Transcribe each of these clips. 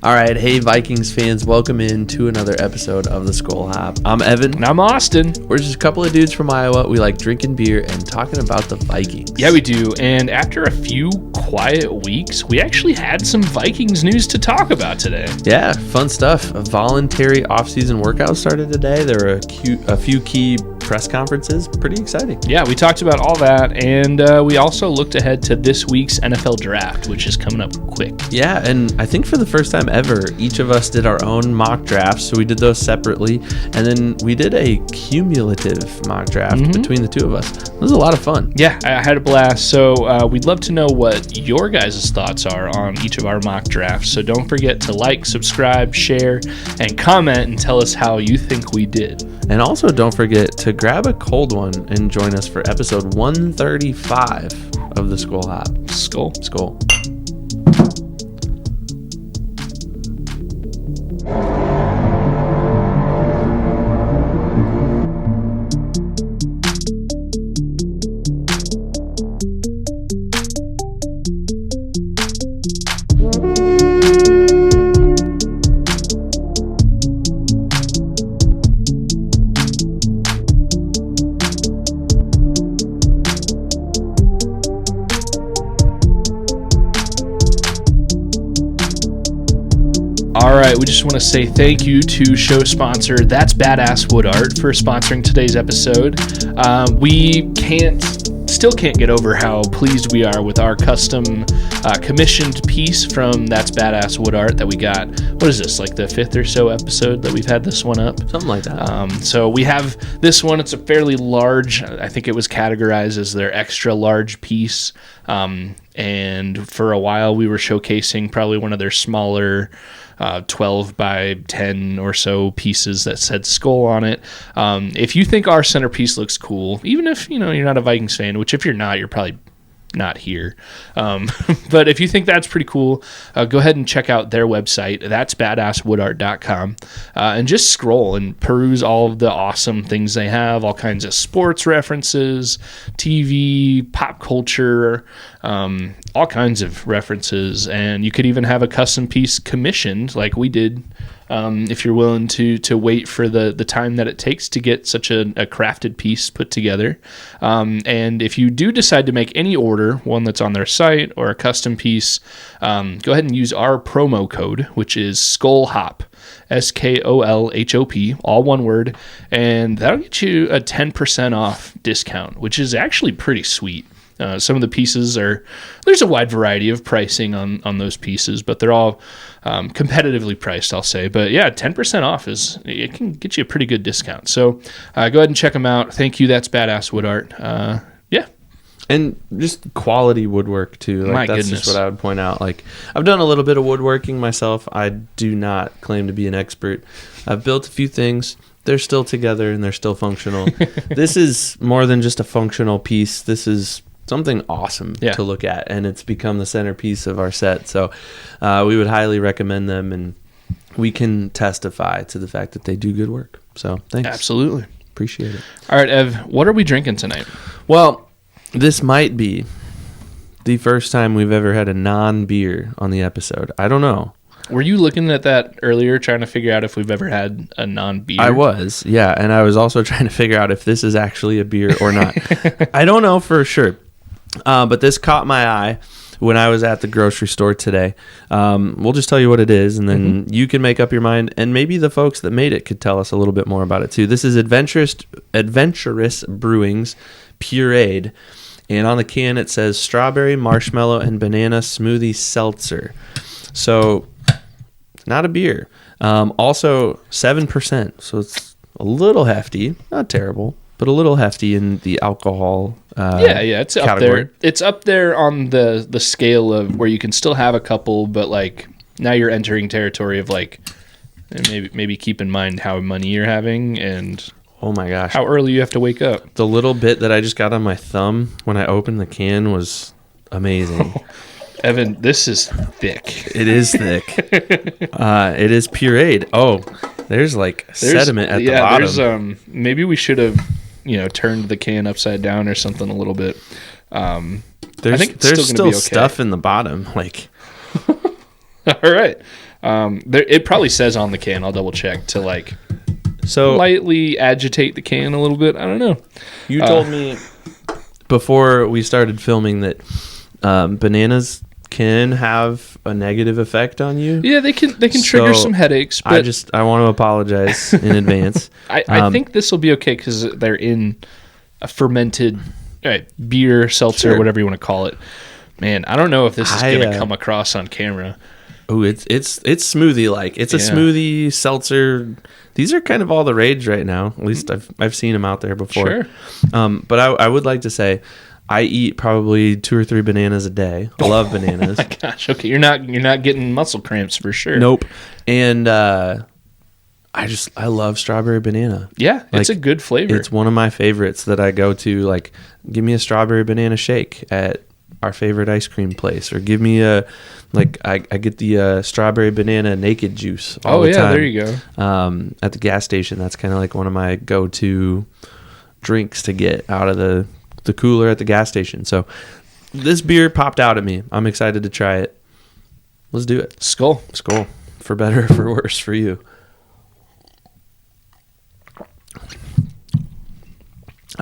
All right, hey Vikings fans, welcome in to another episode of the Skol Hop. I'm Evan. And I'm Austin. We're just a couple of dudes from Iowa. We like drinking beer and talking about the Vikings. Yeah, we do. And after a few quiet weeks, we actually had some Vikings news to talk about today. Yeah, fun stuff. A voluntary offseason workout started today. There were a few key press conferences. Pretty exciting. Yeah, we talked about all that, and we also looked ahead to this week's NFL draft, which is coming up quick. Yeah, and I think for the first time ever, each of us did our own mock drafts, so we did those separately, and then we did a cumulative mock draft between the two of us. It was a lot of fun. Yeah, I had a blast, so we'd love to know what your guys' thoughts are on each of our mock drafts, so don't forget to like, subscribe, share, and comment and tell us how you think we did. And also don't forget to grab a cold one and join us for episode 135 of the Skol Hop. Skol. All right, we just want to say thank you to show sponsor That's Badass Wood Art for sponsoring today's episode. We still can't get over how pleased we are with our custom commissioned piece from That's Badass Wood Art that we got. What is this, like the fifth or so episode that we've had this one up? Something like that. So we have this one. It's a fairly large, I think it was categorized as their extra large piece. And for a while we were showcasing probably one of their smaller 12 by 10 or so pieces that said Skol on it. If you think our centerpiece looks cool, even if you're not a Vikings fan, which if you're not, you're probably not here. But if you think that's pretty cool, go ahead and check out their website. That's badasswoodart.com. And just scroll and peruse all of the awesome things they have, all kinds of sports references, TV, pop culture, all kinds of references. And you could even have a custom piece commissioned like we did. If you're willing to wait for the time that it takes to get such a crafted piece put together. And if you do decide to make any order, one that's on their site or a custom piece, go ahead and use our promo code, which is SKOLHOP, SKOLHOP, all one word, and that'll get you a 10% off discount, which is actually pretty sweet. Some of the pieces there's a wide variety of pricing on those pieces, but they're all competitively priced, I'll say. But yeah, 10% off it can get you a pretty good discount. So go ahead and check them out. Thank you. That's Badass Wood Art. Yeah. And just quality woodwork too. My that's goodness. just what I would point out. Like, I've done a little bit of woodworking myself. I do not claim to be an expert. I've built a few things. They're still together and they're still functional. This is more than just a functional piece. This is something awesome to look at, and it's become the centerpiece of our set. So we would highly recommend them, and we can testify to the fact that they do good work. So thanks. Absolutely. Appreciate it. All right, Ev, what are we drinking tonight? Well, this might be the first time we've ever had a non-beer on the episode. I don't know. Were you looking at that earlier, trying to figure out if we've ever had a non-beer? I was, yeah, and I was also trying to figure out if this is actually a beer or not. I don't know for sure. But this caught my eye when I was at the grocery store today. We'll just tell you what it is, and then you can make up your mind, and maybe the folks that made it could tell us a little bit more about it too. This is Adventurous Brewing's Puree, and on the can it says strawberry, marshmallow, and banana smoothie seltzer. So it's not a beer. Also 7%, so it's a little hefty, not terrible, but a little hefty in the alcohol it's category. Up there. It's up there on the scale of where you can still have a couple, but like now you're entering territory of like maybe keep in mind how money you're having and oh my gosh, how early you have to wake up. The little bit that I just got on my thumb when I opened the can was amazing. Evan, this is thick. It is thick. It is pureed. Oh, there's sediment at the bottom. Maybe we should have turned the can upside down or something a little bit. There's still stuff in the bottom. All right. It probably says on the can. I'll double check to like lightly agitate the can a little bit. I don't know. You told me before we started filming that bananas can have a negative effect on you. Yeah, they can trigger some headaches. But I want to apologize in advance. I think this will be okay because they're in a fermented beer, seltzer, whatever you want to call it. Man, I don't know if this is going to come across on camera. Oh, it's smoothie like. It's a smoothie seltzer. These are kind of all the rage right now. At least I've seen them out there before. Sure. But I would like to say I eat probably 2 or 3 bananas a day. I love bananas. Oh my gosh. Okay, you're not getting muscle cramps for sure. Nope. And I love strawberry banana. Yeah, it's a good flavor. It's one of my favorites that I go to. Like, give me a strawberry banana shake at our favorite ice cream place, or give me I get the strawberry banana naked juice all the time. There you go. At the gas station, that's kind of like one of my go-to drinks to get out of the cooler at the gas station. So this beer popped out at me. I'm excited to try it. Let's do it. Skol. For better or for worse for you.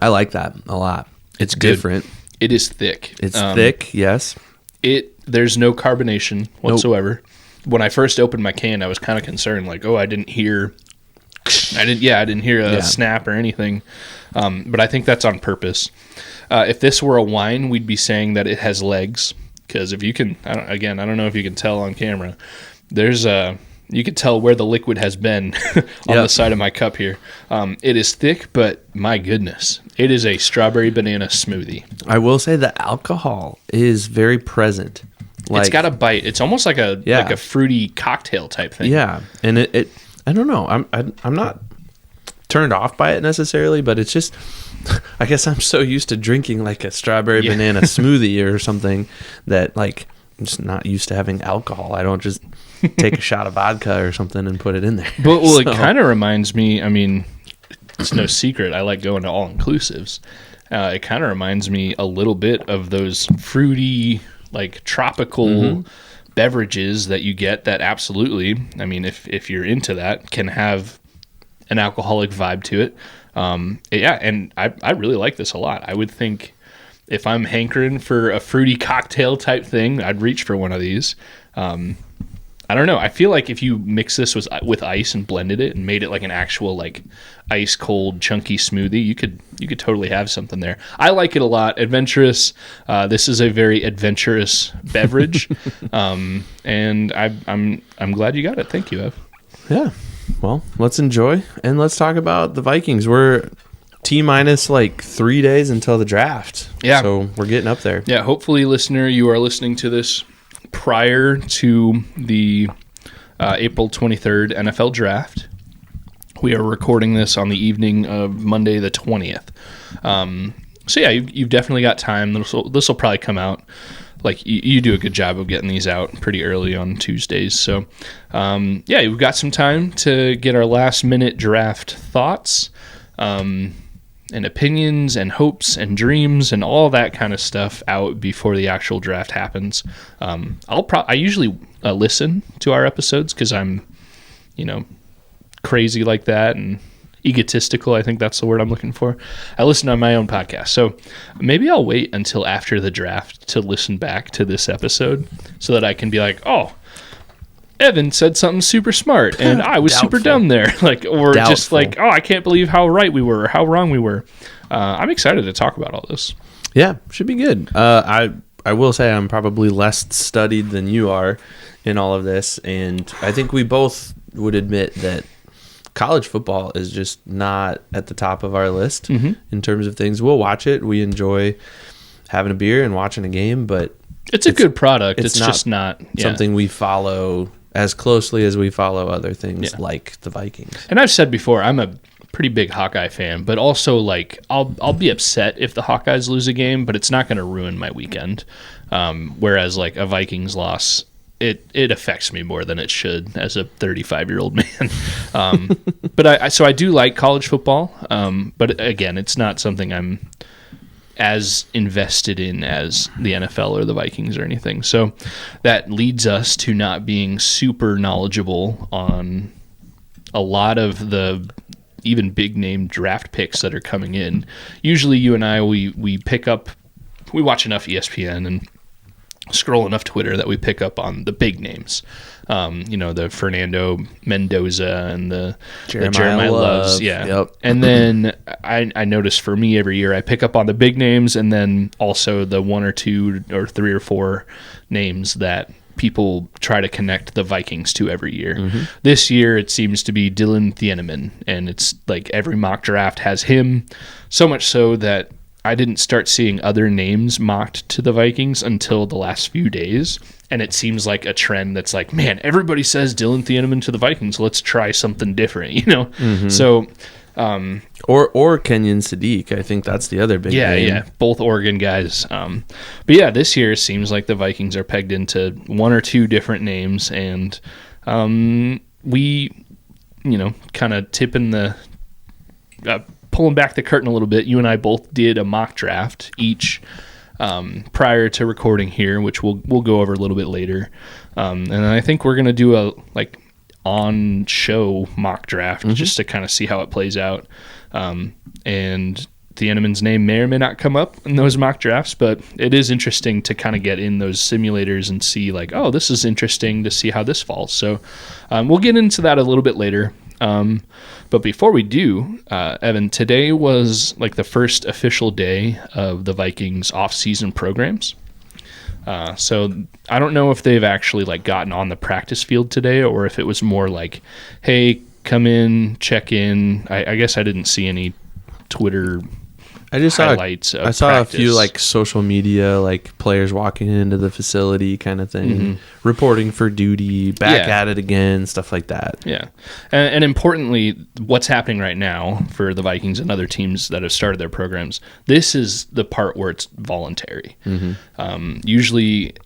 I like that a lot. It's different. It is thick. It's thick, yes. There's no carbonation whatsoever. Nope. When I first opened my can, I was kind of concerned, like, I didn't hear a snap or anything. But I think that's on purpose. If this were a wine, we'd be saying that it has legs. Because if you can, I don't know if you can tell on camera. You could tell where the liquid has been on the side of my cup here. It is thick, but my goodness, it is a strawberry banana smoothie. I will say the alcohol is very present. It's got a bite. It's almost like a fruity cocktail type thing. Yeah, and it I don't know. I'm not turned off by it necessarily, but it's just, I guess I'm so used to drinking like a strawberry banana smoothie or something that like I'm just not used to having alcohol. I don't just take a shot of vodka or something and put it in there. But it kind of reminds me, I mean, it's no secret, I like going to all-inclusives. It kind of reminds me a little bit of those fruity, like tropical beverages that you get that absolutely, I mean, if you're into that, can have an alcoholic vibe to it. And I really like this a lot. I would think if I'm hankering for a fruity cocktail type thing, I'd reach for one of these. I don't know. I feel like if you mix this with ice and blended it and made it like an actual like ice cold chunky smoothie, you could totally have something there. I like it a lot. Adventurous. This is a very adventurous beverage, and I'm glad you got it. Thank you, Ev. Yeah. Well, let's enjoy and let's talk about the Vikings. We're T-minus like 3 days until the draft. Yeah. So we're getting up there. Yeah. Hopefully, listener, you are listening to this prior to the April 23rd NFL draft. We are recording this on the evening of Monday the 20th. So yeah, you've definitely got time. This will probably come out. Like you do a good job of getting these out pretty early on Tuesdays. So yeah, we've got some time to get our last minute draft thoughts and opinions and hopes and dreams and all that kind of stuff out before the actual draft happens. I usually listen to our episodes because I'm, crazy like that and egotistical. I think that's the word I'm looking for. I listen on my own podcast. So maybe I'll wait until after the draft to listen back to this episode so that I can be like, oh, Evan said something super smart and I was super dumb there. Just like, oh, I can't believe how right we were or how wrong we were. I'm excited to talk about all this. Yeah, should be good. I will say I'm probably less studied than you are in all of this. And I think we both would admit that college football is just not at the top of our list in terms of things. We'll watch it. We enjoy having a beer and watching a game, but it's a good product. It's just not something we follow as closely as we follow other things like the Vikings. And I've said before, I'm a pretty big Hawkeye fan, but also like I'll be upset if the Hawkeyes lose a game, but it's not going to ruin my weekend. Whereas like a Vikings loss, it affects me more than it should as a 35-year-old man. But I do like college football. But again, it's not something I'm as invested in as the NFL or the Vikings or anything. So that leads us to not being super knowledgeable on a lot of the even big name draft picks that are coming in. Usually you and I, we watch enough ESPN and scroll enough Twitter that we pick up on the big names. The Fernando Mendoza and the Jeremiah Loves. Yeah. Yep. And then I notice for me every year I pick up on the big names and then also the one or two or three or four names that people try to connect the Vikings to every year. Mm-hmm. This year it seems to be Dylan Thieneman, and it's like every mock draft has him, so much so that I didn't start seeing other names mocked to the Vikings until the last few days, and it seems like a trend that's like, man, everybody says Dylan Thieneman to the Vikings, let's try something different, Mm-hmm. So or Kenyon Sadiq, I think that's the other big name. Yeah, both Oregon guys. But yeah, this year it seems like the Vikings are pegged into one or two different names, and we, kind of tipping the pulling back the curtain a little bit. You and I both did a mock draft each prior to recording here, which we'll go over a little bit later. And I think we're gonna do a on show mock draft just to kind of see how it plays out. And Thieneman's name may or may not come up in those mock drafts, but it is interesting to kind of get in those simulators and see oh, this is interesting to see how this falls. So we'll get into that a little bit later. But before we do, Evan, today was the first official day of the Vikings off-season programs. So I don't know if they've actually gotten on the practice field today, or if it was more hey, come in, check in. I guess I didn't see any Twitter highlights. I saw a few social media, players walking into the facility kind of thing, reporting for duty, back at it again, stuff like that. Yeah. And importantly, what's happening right now for the Vikings and other teams that have started their programs, this is the part where it's voluntary. Usually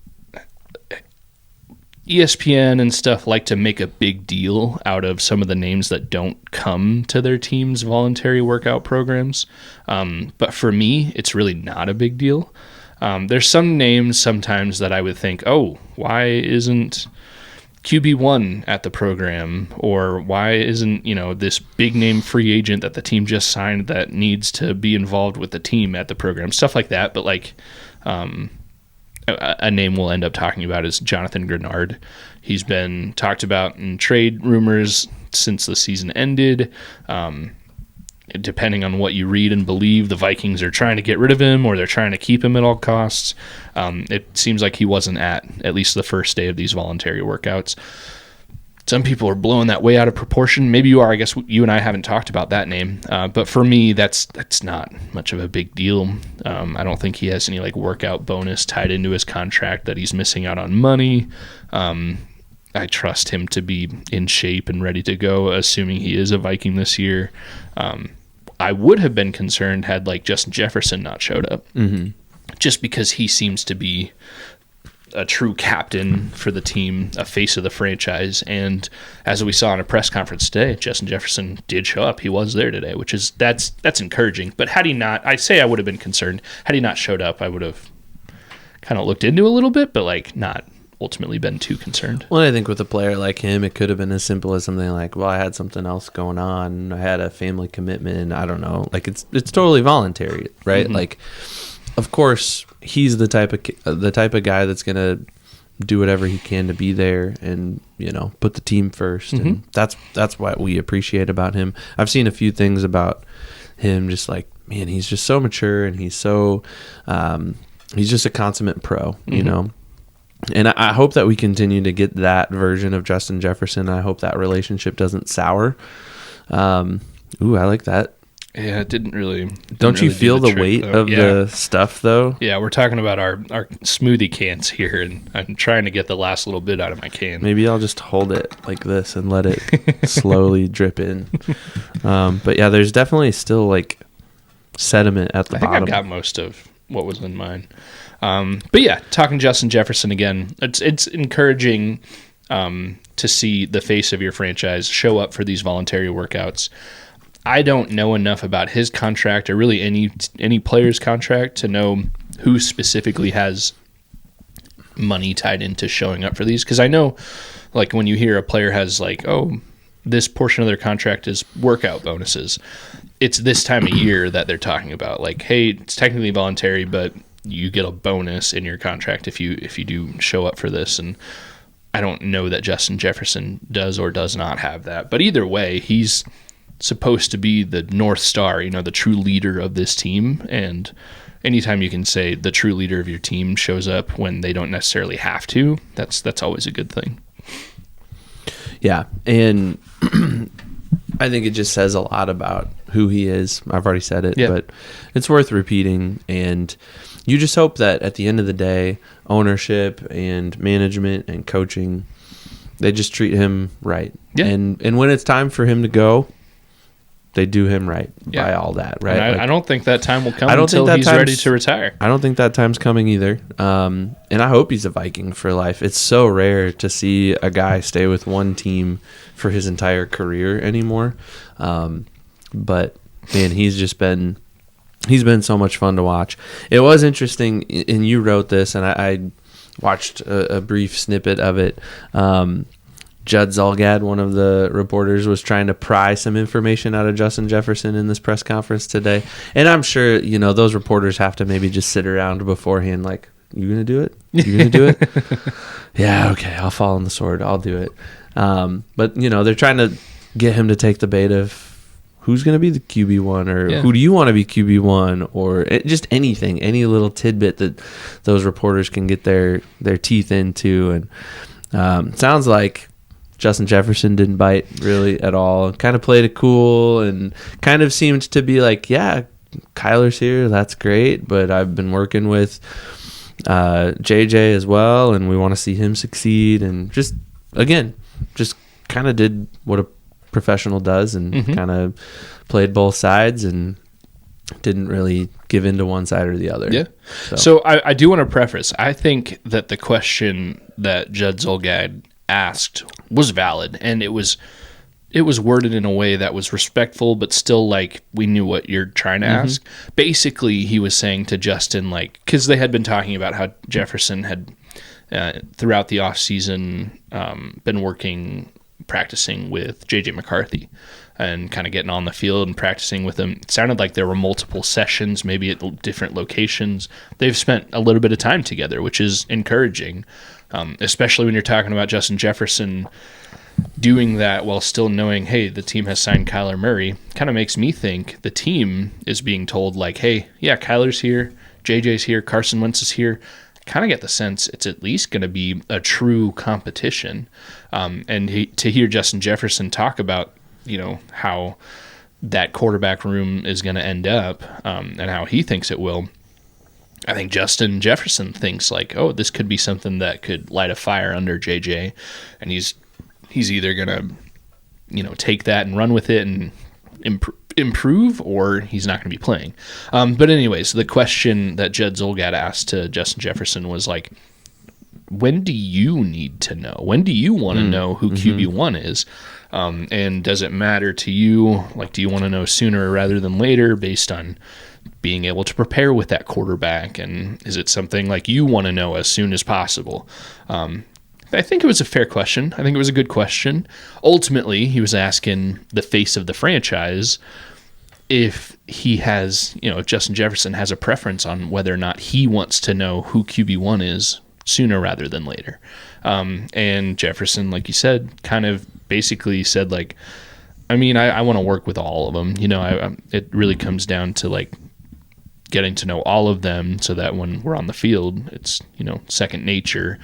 ESPN and stuff like to make a big deal out of some of the names that don't come to their team's voluntary workout programs. But for me, it's really not a big deal. There's some names sometimes that I would think, oh, why isn't QB1 at the program? Or why isn't, this big name free agent that the team just signed that needs to be involved with the team at the program? Stuff like that. But a name we'll end up talking about is Jonathan Grenard. He's been talked about in trade rumors since the season ended. Depending on what you read and believe, the Vikings are trying to get rid of him or they're trying to keep him at all costs. It seems like he wasn't at least the first day of these voluntary workouts. Some people are blowing that way out of proportion. Maybe you are. I guess you and I haven't talked about that name. But for me, that's not much of a big deal. I don't think he has any workout bonus tied into his contract that he's missing out on money. I trust him to be in shape and ready to go, assuming he is a Viking this year. I would have been concerned had Justin Jefferson not showed up, just because he seems to be a true captain for the team, a face of the franchise. And as we saw in a press conference today, Justin Jefferson did show up. He was there today, which is that's encouraging. But had he not, I would have been concerned. Had he not showed up, I would have kind of looked into a little bit, but not ultimately been too concerned. Well, I think with a player like him, it could have been as simple as something well, I had something else going on. I had a family commitment. I don't know. It's totally voluntary, right? Of course, he's the type of guy that's gonna do whatever he can to be there and put the team first. And that's what we appreciate about him. I've seen a few things about him, just man, he's just so mature and he's so he's just a consummate pro, And I hope that we continue to get that version of Justin Jefferson. I hope that relationship doesn't sour. I like that. Yeah, it didn't really. Don't you feel the weight of the stuff, though? Yeah, we're talking about our smoothie cans here, and I'm trying to get the last little bit out of my can. Maybe I'll just hold it like this and let it slowly drip in. But yeah, there's definitely still sediment at the bottom. I think I've got most of what was in mine. But yeah, talking Justin Jefferson again, it's encouraging to see the face of your franchise show up for these voluntary workouts. I don't know enough about his contract or really any player's contract to know who specifically has money tied into showing up for these. Because I know, like, when you hear a player has, like, oh, this portion of their contract is workout bonuses, it's this time of year that they're talking about. Like, hey, it's technically voluntary, but you get a bonus in your contract if you do show up for this. And I don't know that Justin Jefferson does or does not have that. But either way, he's supposed to be the North Star, the true leader of this team. And anytime you can say the true leader of your team shows up when they don't necessarily have to, that's always a good thing. Yeah, and I think it just says a lot about who he is. I've already said it, but it's worth repeating. And you just hope that at the end of the day, ownership and management and coaching, they just treat him right. Yeah. And when it's time for him to go, they do him right by all that, right? I don't think that time will come until he's ready to retire. I don't think that time's coming either. And I hope he's a Viking for life. It's so rare to see a guy stay with one team for his entire career anymore. But man, he's been so much fun to watch. It was interesting, and you wrote this, and I watched a brief snippet of it. Judd Zulgad, one of the reporters, was trying to pry some information out of Justin Jefferson in this press conference today. And I'm sure, those reporters have to maybe just sit around beforehand like, you going to do it? You going to do it? Yeah, okay, I'll fall on the sword. I'll do it. But, they're trying to get him to take the bait of who's going to be the QB1 or who do you want to be QB1 or just anything, any little tidbit that those reporters can get their teeth into. And sounds like Justin Jefferson didn't bite really at all. Kind of played it cool and kind of seemed to be like, yeah, Kyler's here. That's great. But I've been working with JJ as well, and we want to see him succeed. And just kind of did what a professional does and kind of played both sides and didn't really give in to one side or the other. Yeah. So I do want to preface. I think that the question that Judd Zulgad asked was valid, and it was worded in a way that was respectful, but still like we knew what you're trying to ask. Basically, he was saying to Justin, like, because they had been talking about how Jefferson had throughout the offseason been practicing with JJ McCarthy and kind of getting on the field and practicing with him. It sounded like there were multiple sessions, maybe at different locations. They've spent a little bit of time together, which is encouraging. Especially when you're talking about Justin Jefferson doing that while still knowing, hey, the team has signed Kyler Murray, kind of makes me think the team is being told, like, hey, yeah, Kyler's here, JJ's here, Carson Wentz is here. Kind of get the sense it's at least going to be a true competition. And to hear Justin Jefferson talk about, how that quarterback room is going to end up and how he thinks it will, I think Justin Jefferson thinks like, oh, this could be something that could light a fire under JJ, and he's either gonna, take that and run with it and improve, or he's not gonna be playing. But anyways, the question that Judd Zulgad asked to Justin Jefferson was like, when do you need to know? When do you want to know who QB1 is? And does it matter to you? Like, do you want to know sooner rather than later based on being able to prepare with that quarterback? And is it something like you want to know as soon as possible? I think it was a fair question. I think it was a good question. Ultimately, he was asking the face of the franchise if he has, if Justin Jefferson has a preference on whether or not he wants to know who QB1 is sooner rather than later. And Jefferson, like you said, kind of basically said like, I want to work with all of them. It really comes down to like getting to know all of them so that when we're on the field, it's, second nature.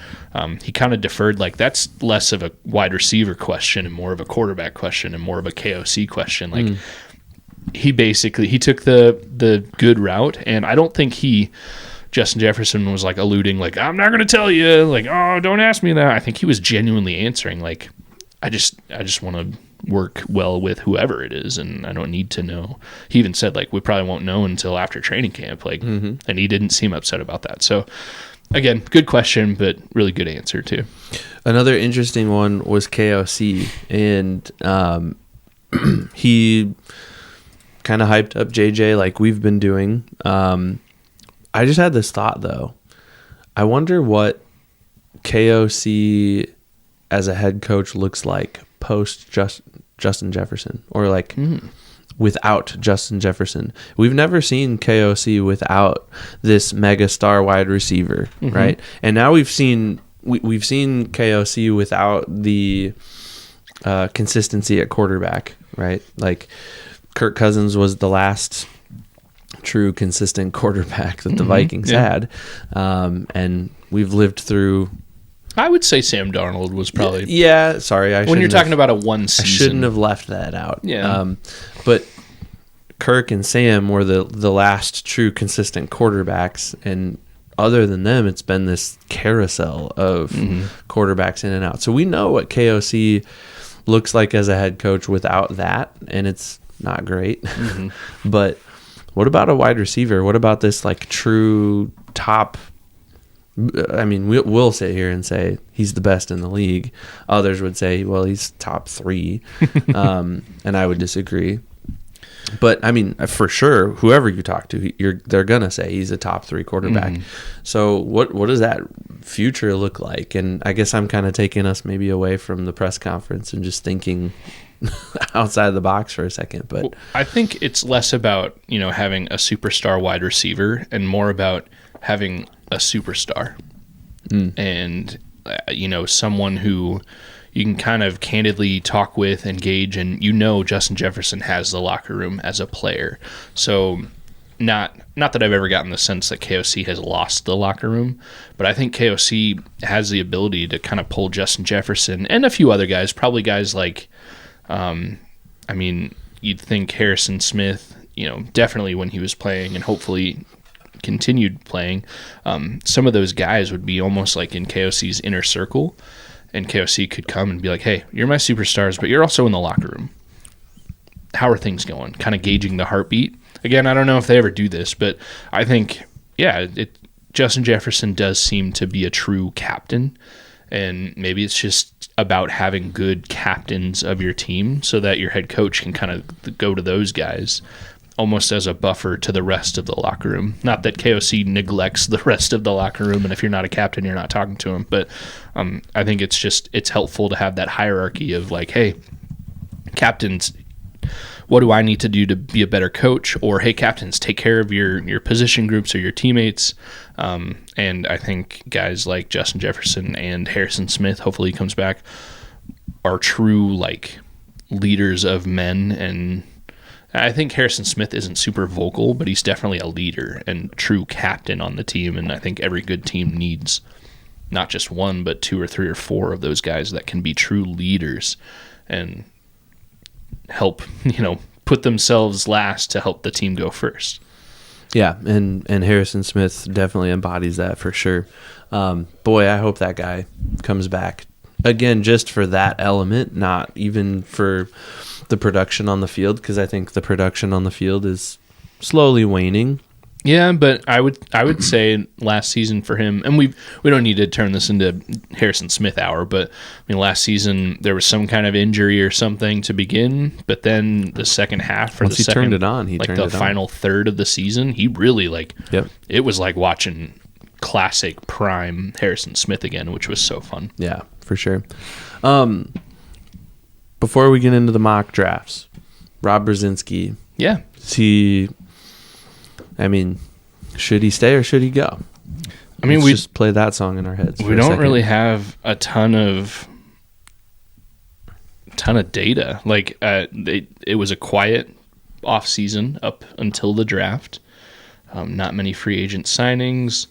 He kind of deferred, like that's less of a wide receiver question and more of a quarterback question and more of a KOC question. Like he took the good route, and I don't think Justin Jefferson was like alluding like, I'm not going to tell you, like, oh, don't ask me that. I think he was genuinely answering like, I just want to work well with whoever it is, and I don't need to know. He even said like, we probably won't know until after training camp, like, and he didn't seem upset about that. So again, good question, but really good answer too. Another interesting one was KOC, and he kind of hyped up JJ like we've been doing. I just had this thought though. I wonder what KOC as a head coach looks like post Justin Jefferson, or like without Justin Jefferson. We've never seen KOC without this mega star wide receiver, right? And now we've seen KOC without the consistency at quarterback, right? Like Kirk Cousins was the last true consistent quarterback that the Vikings had, and we've lived through. I would say Sam Darnold was probably. Yeah, sorry. When you're talking about a one season. I shouldn't have left that out. Yeah. But Kirk and Sam were the last true consistent quarterbacks, and other than them, it's been this carousel of quarterbacks in and out. So we know what KOC looks like as a head coach without that, and it's not great. But what about a wide receiver? What about this like true top? I mean, we'll sit here and say he's the best in the league. Others would say, well, he's top 3. And I would disagree. But, I mean, for sure, whoever you talk to, they're going to say he's a top 3 quarterback. So what does that future look like? And I guess I'm kind of taking us maybe away from the press conference and just thinking outside the box for a second. But well, I think it's less about, having a superstar wide receiver and more about having a superstar and someone who you can kind of candidly talk with, engage, and Justin Jefferson has the locker room as a player. So not that I've ever gotten the sense that KOC has lost the locker room, but I think KOC has the ability to kind of pull Justin Jefferson and a few other guys, probably guys like you'd think Harrison Smith, definitely when he was playing and hopefully continued playing, some of those guys would be almost like in KOC's inner circle, and KOC could come and be like, hey, you're my superstars, but you're also in the locker room. How are things going? Kind of gauging the heartbeat. Again, I don't know if they ever do this, but I think, Justin Jefferson does seem to be a true captain, and maybe it's just about having good captains of your team so that your head coach can kind of go to those guys almost as a buffer to the rest of the locker room. Not that KOC neglects the rest of the locker room, and if you're not a captain, you're not talking to him. But I think it's helpful to have that hierarchy of like, hey, captains, what do I need to do to be a better coach? Or, hey, captains, take care of your position groups or your teammates. And I think guys like Justin Jefferson and Harrison Smith, hopefully he comes back, are true like leaders of men. And I think Harrison Smith isn't super vocal, but he's definitely a leader and true captain on the team. And I think every good team needs not just one, but 2 or 3 or 4 of those guys that can be true leaders and help, put themselves last to help the team go first. Yeah, and Harrison Smith definitely embodies that for sure. Boy, I hope that guy comes back. Again, just for that element, not even for the production on the field, because I think the production on the field is slowly waning. Yeah, but I would say last season for him, and we don't need to turn this into Harrison Smith hour, but I mean last season there was some kind of injury or something to begin, but then the second half or once the second, turned it on, final third of the season, he really it was like watching classic prime Harrison Smith again, which was so fun. Yeah, for sure. Before we get into the mock drafts, Rob Brzezinski. Yeah. Should he stay or should he go? Let's just play that song in our heads. We don't really have a ton of data. Like it was a quiet off season up until the draft. Not many free agent signings.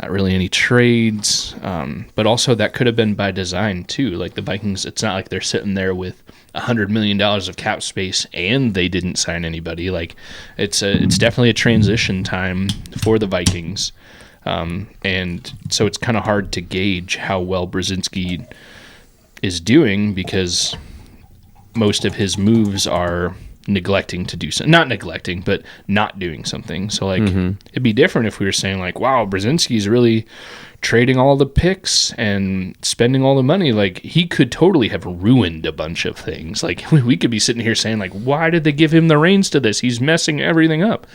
Not really any trades, but also that could have been by design too. Like the Vikings, it's not like they're sitting there with $100 million of cap space and they didn't sign anybody. Like it's definitely a transition time for the Vikings, and so it's kind of hard to gauge how well Brzezinski is doing because most of his moves are neglecting to do something. Not neglecting, but not doing something. So it'd be different if we were saying like, wow, Brzezinski's really trading all the picks and spending all the money, like he could totally have ruined a bunch of things. Like we could be sitting here saying like, why did they give him the reins to this? He's messing everything up.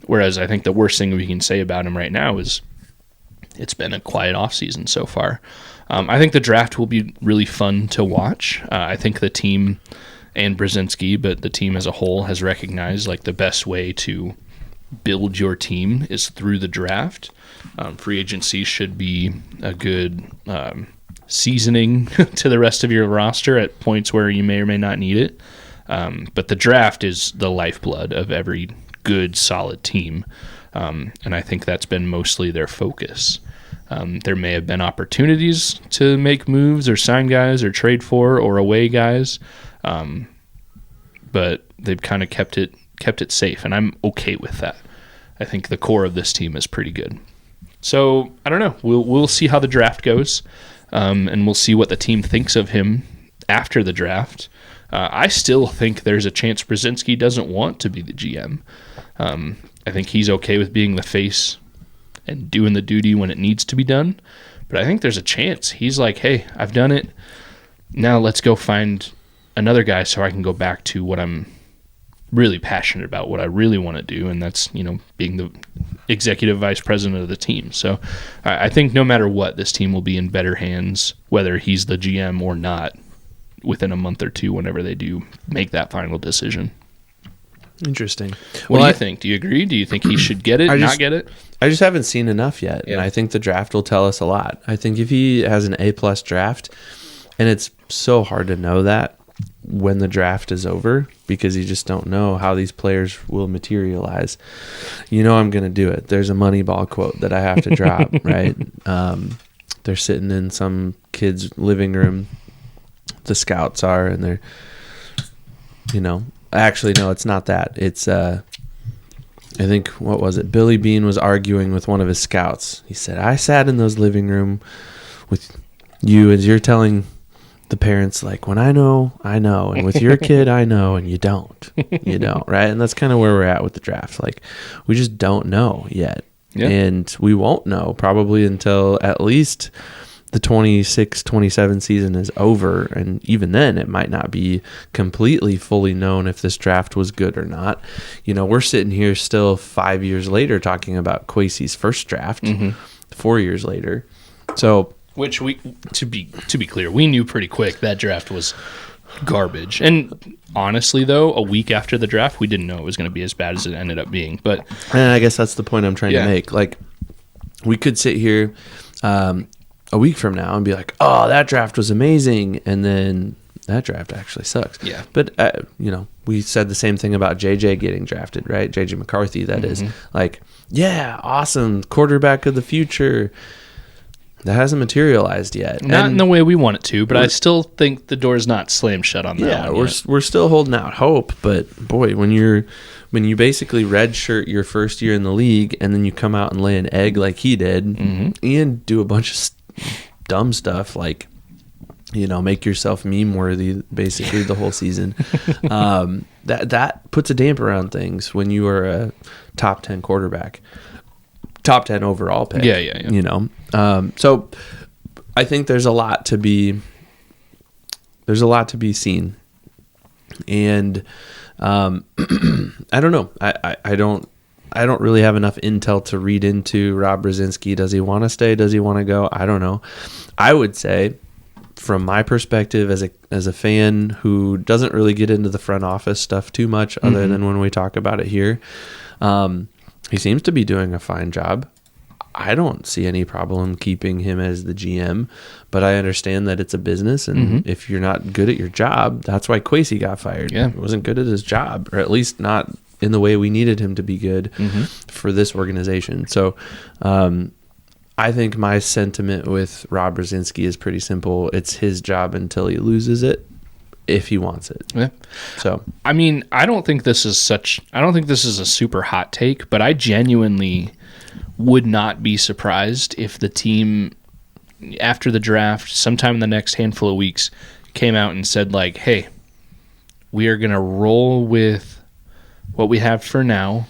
Whereas I think the worst thing we can say about him right now is it's been a quiet offseason so far. I think the draft will be really fun to watch. I think the team and Brzezinski, but the team as a whole has recognized like the best way to build your team is through the draft. Free agency should be a good seasoning to the rest of your roster at points where you may or may not need it. But the draft is the lifeblood of every good, solid team. And I think that's been mostly their focus. There may have been opportunities to make moves or sign guys or trade for or away guys. But they've kind of kept it safe, and I'm okay with that. I think the core of this team is pretty good. So I don't know. We'll see how the draft goes, and we'll see what the team thinks of him after the draft. I still think there's a chance Brzezinski doesn't want to be the GM. I think he's okay with being the face and doing the duty when it needs to be done. But I think there's a chance he's like, hey, I've done it. Now let's go find another guy so I can go back to what I'm really passionate about, what I really want to do, and that's, being the executive vice president of the team. So I think no matter what, this team will be in better hands, whether he's the GM or not, within a month or two whenever they do make that final decision. Interesting. What do you think? Do you agree? Do you think he should get it, not get it? I just haven't seen enough yet, Yeah. and I think the draft will tell us a lot. I think if he has an A-plus draft, and it's so hard to know that when the draft is over because you just don't know how these players will materialize. I'm going to do it. There's a Moneyball quote that I have to drop, right? They're sitting in some kid's living room, the scouts are, and they're, actually, no, it's not that. It's, I think, what was it? Billy Bean was arguing with one of his scouts. He said, I sat in those living room with you as you're telling the parents, like, when I know, and with your kid, I know, and you don't, right? And that's kind of where we're at with the draft. Like, we just don't know yet. Yeah. And we won't know probably until at least the 26-27 season is over, and even then it might not be completely fully known if this draft was good or not. We're sitting here still 5 years later talking about Kwesi's first draft, 4 years later. So, which we, to be clear, we knew pretty quick that draft was garbage. And honestly, though, a week after the draft, we didn't know it was going to be as bad as it ended up being. And I guess that's the point I'm trying to make. Like, we could sit here a week from now and be like, oh, that draft was amazing, and then that draft actually sucks. Yeah. But, we said the same thing about JJ getting drafted, right? JJ McCarthy, that is. Like, yeah, awesome, quarterback of the future. That hasn't materialized yet. Not in the way we want it to, but I still think the door's not slammed shut on that one yet. We're still holding out hope, but boy, when you basically redshirt your first year in the league and then you come out and lay an egg like he did and do a bunch of dumb stuff like, make yourself meme worthy basically the whole season, that puts a damper on things when you are a top 10 quarterback. Top 10 overall pick. Yeah. So I think there's a lot to be seen. And I don't know. I don't really have enough intel to read into Rob Brzezinski. Does he want to stay? Does he want to go? I don't know. I would say, from my perspective as a fan who doesn't really get into the front office stuff too much other than when we talk about it here, he seems to be doing a fine job. I don't see any problem keeping him as the GM, but I understand that it's a business, and if you're not good at your job, that's why Kwesi got fired. Yeah. He wasn't good at his job, or at least not in the way we needed him to be good for this organization. So I think my sentiment with Rob Brzezinski is pretty simple. It's his job until he loses it, if he wants it. Yeah. So, I mean, I don't think this is a super hot take, but I genuinely would not be surprised if the team, after the draft, sometime in the next handful of weeks, came out and said, like, hey, we are going to roll with what we have for now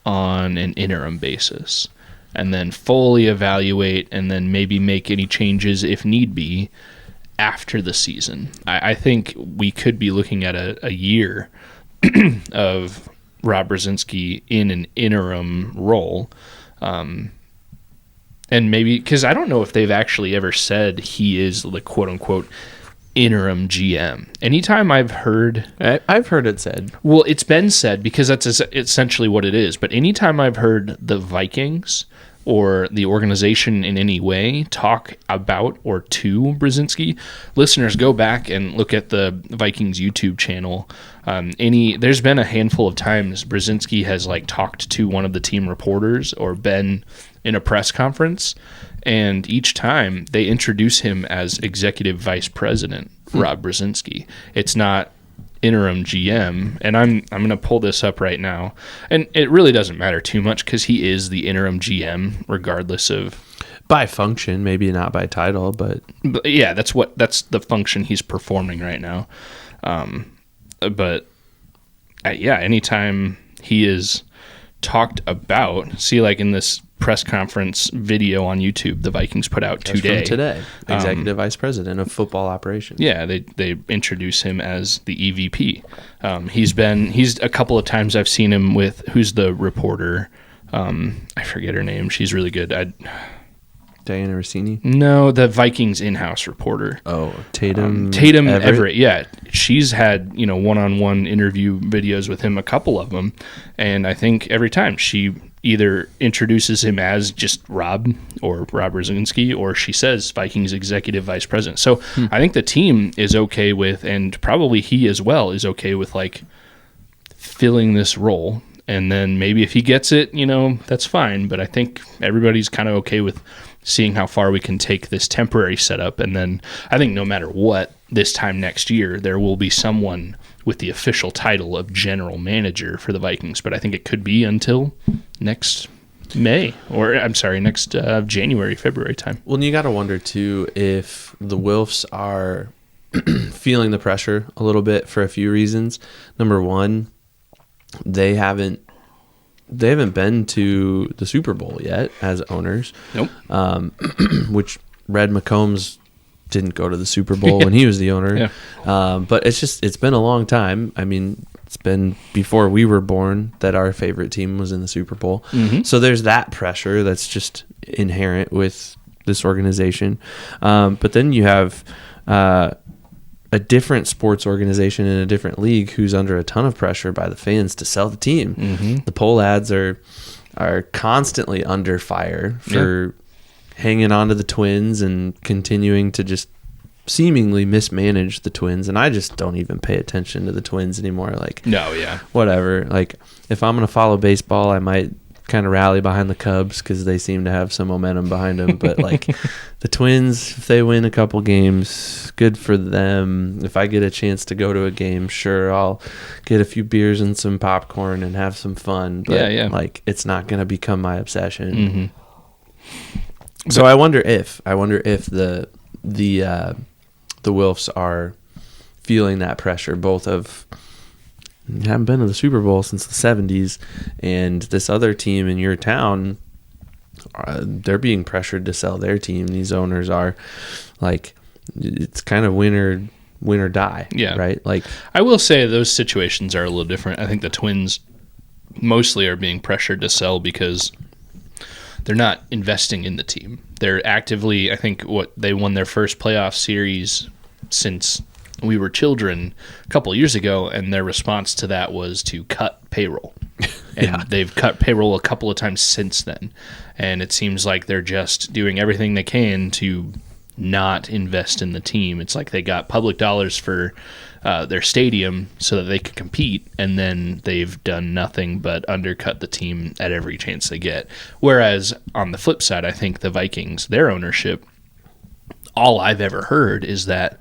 on an interim basis. and then fully evaluate and then maybe make any changes if need be after the season. I think we could be looking at a year of Rob Brzezinski in an interim role. And maybe, because I don't know if they've actually ever said he is the quote-unquote interim GM. Anytime I've heard it said. Well, it's been said because that's essentially what it is. But anytime I've heard the Vikings or the organization in any way talk about or to Brzezinski, listeners, go back and look at the Vikings YouTube channel. There's been a handful of times Brzezinski has talked to one of the team reporters or been in a press conference, and each time they introduce him as executive vice president Rob Brzezinski. It's not interim GM, and I'm going to pull this up right now, and it really doesn't matter too much because he is the interim GM regardless of by function, maybe not by title, but yeah, that's the function he's performing right now. Anytime he is talked about, see, in this press conference video on YouTube the Vikings put out today. Executive Vice President of Football Operations. Yeah, they introduce him as the EVP. He's a couple of times I've seen him with, who's the reporter? I forget her name. She's really good. Diana Rossini? No, the Vikings in-house reporter. Oh, Tatum Everett. Yeah, she's had one-on-one interview videos with him, a couple of them, and I think every time she either introduces him as just Rob or Rob Brzezinski, or she says Vikings executive vice president. So I think the team is okay with, and probably he as well is okay with filling this role. And then maybe if he gets it, that's fine. But I think everybody's kind of okay with seeing how far we can take this temporary setup. And then I think no matter what, this time next year, there will be someone with the official title of general manager for the Vikings. But I think it could be until next January, February time. Well, and you got to wonder, too, if the Wilfs are feeling the pressure a little bit for a few reasons. Number one, they haven't been to the Super Bowl yet as owners. Nope. Which Red McCombs didn't go to the Super Bowl when he was the owner. Yeah. But it's been a long time. I mean, it's been before we were born that our favorite team was in the Super Bowl. Mm-hmm. So there's that pressure that's just inherent with this organization. But then you have a different sports organization in a different league who's under a ton of pressure by the fans to sell the team. Mm-hmm. The poll ads are constantly under fire for hanging on to the Twins and continuing to just seemingly mismanage the Twins. And I just don't even pay attention to the Twins anymore. Whatever. If I'm going to follow baseball, I might kind of rally behind the Cubs because they seem to have some momentum behind them. But the Twins, if they win a couple games, good for them. If I get a chance to go to a game, sure, I'll get a few beers and some popcorn and have some fun. But it's not going to become my obsession. Mm-hmm. So I wonder if the Wilfs are feeling that pressure, both of haven't been to the Super Bowl since the 70s, and this other team in your town, they're being pressured to sell their team. These owners are it's kind of win or die. Yeah. Right. I will say those situations are a little different. I think the Twins mostly are being pressured to sell because they're not investing in the team. They're actively, I think they won their first playoff series since we were children a couple of years ago, and their response to that was to cut payroll. And they've cut payroll a couple of times since then. And it seems like they're just doing everything they can to not invest in the team. It's like they got public dollars for their stadium so that they could compete, and then they've done nothing but undercut the team at every chance they get. Whereas on the flip side, I think the Vikings, their ownership, all I've ever heard is that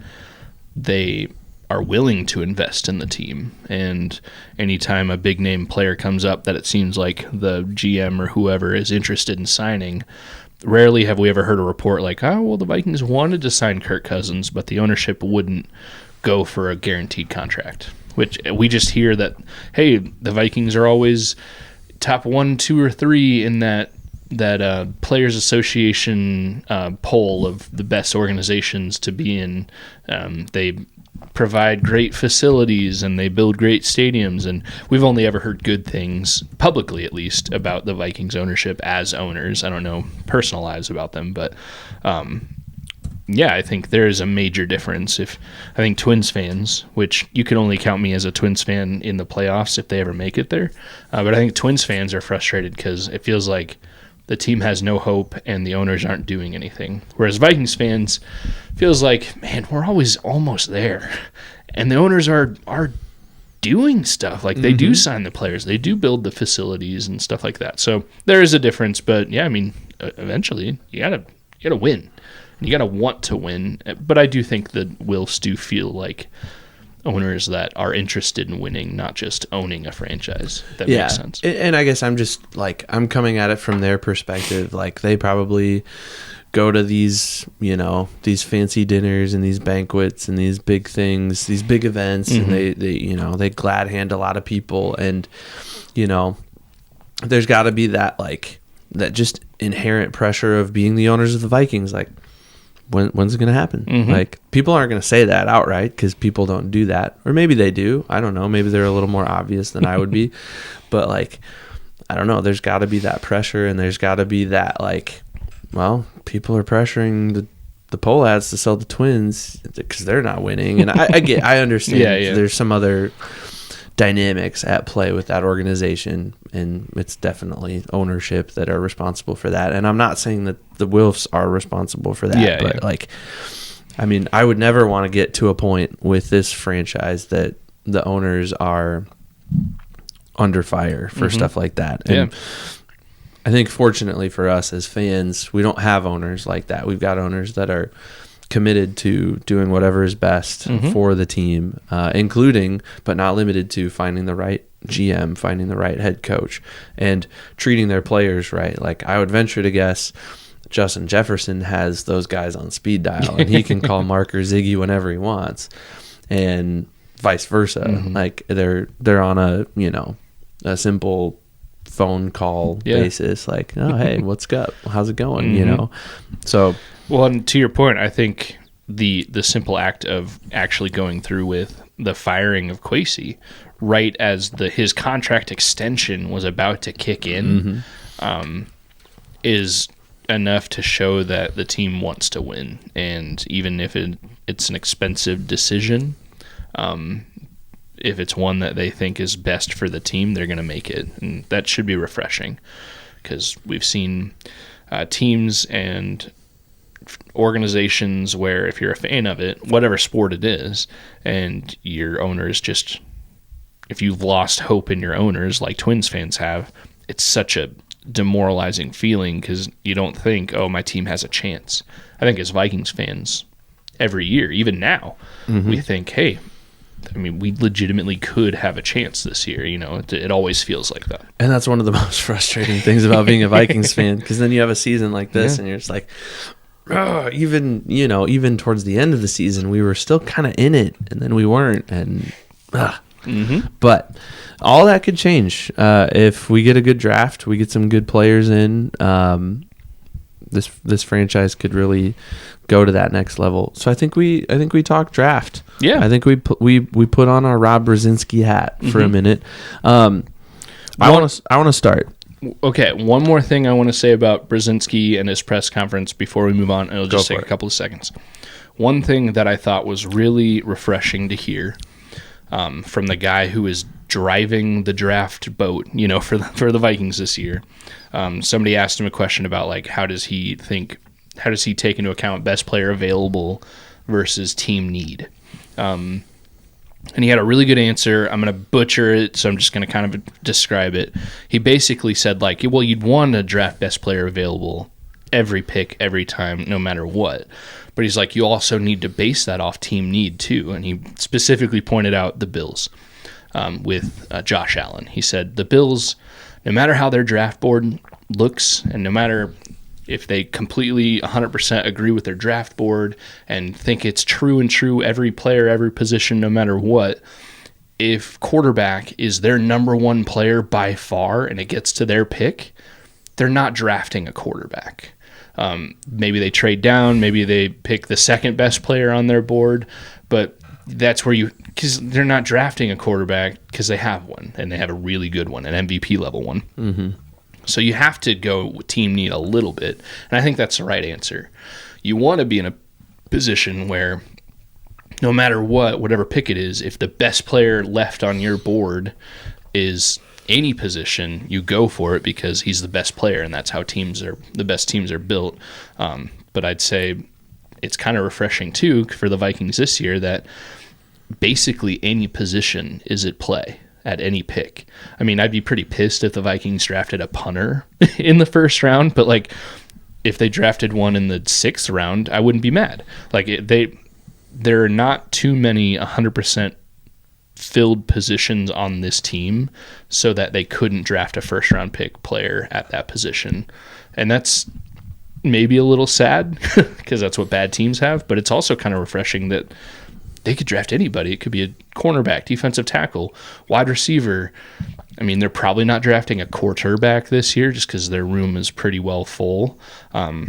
they are willing to invest in the team. And anytime a big name player comes up that it seems like the GM or whoever is interested in signing, rarely have we ever heard a report the Vikings wanted to sign Kirk Cousins, but the ownership wouldn't go for a guaranteed contract. Which we just hear that, hey, the Vikings are always top 1, 2, or 3 in that Players Association poll of the best organizations to be in. They provide great facilities and they build great stadiums, and we've only ever heard good things, publicly at least, about the Vikings ownership as owners. I don't know personal lives about them, but I think there is a major difference. I think Twins fans, which you can only count me as a Twins fan in the playoffs if they ever make it there, but I think Twins fans are frustrated because it feels like the team has no hope and the owners aren't doing anything. Whereas Vikings fans feels like, man, we're always almost there. And the owners are doing stuff. Like they do sign the players. They do build the facilities and stuff like that. So there is a difference. But yeah, I mean, eventually you gotta win. You gotta want to win. But I do think the Wilfs do feel like owners that are interested in winning, not just owning a franchise. That makes sense. And I guess I'm just like, I'm coming at it from their perspective. Like they probably go to these, these fancy dinners and these banquets and these big things, these big events, and they glad hand a lot of people. And, there's got to be that, like, that just inherent pressure of being the owners of the Vikings. Like, when's it going to happen? Like, people aren't going to say that outright because people don't do that. Or maybe they do. I don't know. Maybe they're a little more obvious than I would be. But, like, I don't know. There's got to be that pressure, and there's got to be that, like, well, people are pressuring the poll ads to sell the Twins because they're not winning. And I understand there's some other dynamics at play with that organization, and it's definitely ownership that are responsible for that. And I'm not saying that the Wilfs are responsible for that, but like, I mean, I would never want to get to a point with this franchise that the owners are under fire for stuff like that. And I think fortunately for us as fans, we don't have owners like that. We've got owners that are committed to doing whatever is best for the team, including but not limited to finding the right GM, finding the right head coach, and treating their players right. Like, I would venture to guess Justin Jefferson has those guys on speed dial, and he can call Mark or Ziggy whenever he wants, and vice versa. Like they're on a simple phone call basis. Like, oh, hey, what's up? How's it going? So. Well, and to your point, I think the simple act of actually going through with the firing of Kwesi right as his contract extension was about to kick in is enough to show that the team wants to win. And even if it's an expensive decision, if it's one that they think is best for the team, they're going to make it. And that should be refreshing, because we've seen teams and organizations where if you're a fan of it, whatever sport it is, and your owners just, if you've lost hope in your owners like Twins fans have, it's such a demoralizing feeling because you don't think, oh, my team has a chance. I think as Vikings fans, every year, even now, we think, hey, I mean, we legitimately could have a chance this year. It always feels like that. And that's one of the most frustrating things about being a Vikings fan, because then you have a season like this and you're just like, even towards the end of the season, we were still kind of in it, and then we weren't. And but all that could change if we get a good draft, we get some good players in. This franchise could really go to that next level. So I think we talk draft. Yeah, I think we put on our Rob Brzezinski hat for a minute. I want to start. Okay, one more thing I want to say about Brzezinski and his press conference before we move on. It'll just take a couple of seconds. One thing that I thought was really refreshing to hear from the guy who is driving the draft boat, for the Vikings this year. Somebody asked him a question about, like, how does he take into account best player available versus team need? And he had a really good answer. I'm going to butcher it, so I'm just going to kind of describe it. He basically said, like, well, you'd want to draft best player available every pick, every time, no matter what. But he's like, you also need to base that off team need, too. And he specifically pointed out the Bills with Josh Allen. He said, the Bills, no matter how their draft board looks, and no matter if they completely 100% agree with their draft board and think it's true every player, every position, no matter what, if quarterback is their number one player by far and it gets to their pick, they're not drafting a quarterback. Maybe they trade down, maybe they pick the second best player on their board, but that's where because they're not drafting a quarterback because they have one, and they have a really good one, an MVP level one. Mm-hmm. So you have to go with team need a little bit, and I think that's the right answer. You want to be in a position where no matter whatever pick it is, if the best player left on your board is any position, you go for it because he's the best player, and that's how the best teams are built. But I'd say it's kind of refreshing too for the Vikings this year that basically any position is at play at any pick. I mean, I'd be pretty pissed if the Vikings drafted a punter in the first round, but like if they drafted one in the 6th round, I wouldn't be mad. Like there are not too many 100% filled positions on this team so that they couldn't draft a first round pick player at that position. And that's maybe a little sad because that's what bad teams have, but it's also kind of refreshing that they could draft anybody. It could be a cornerback, defensive tackle, wide receiver. I mean, they're probably not drafting a quarterback this year just because their room is pretty well full. But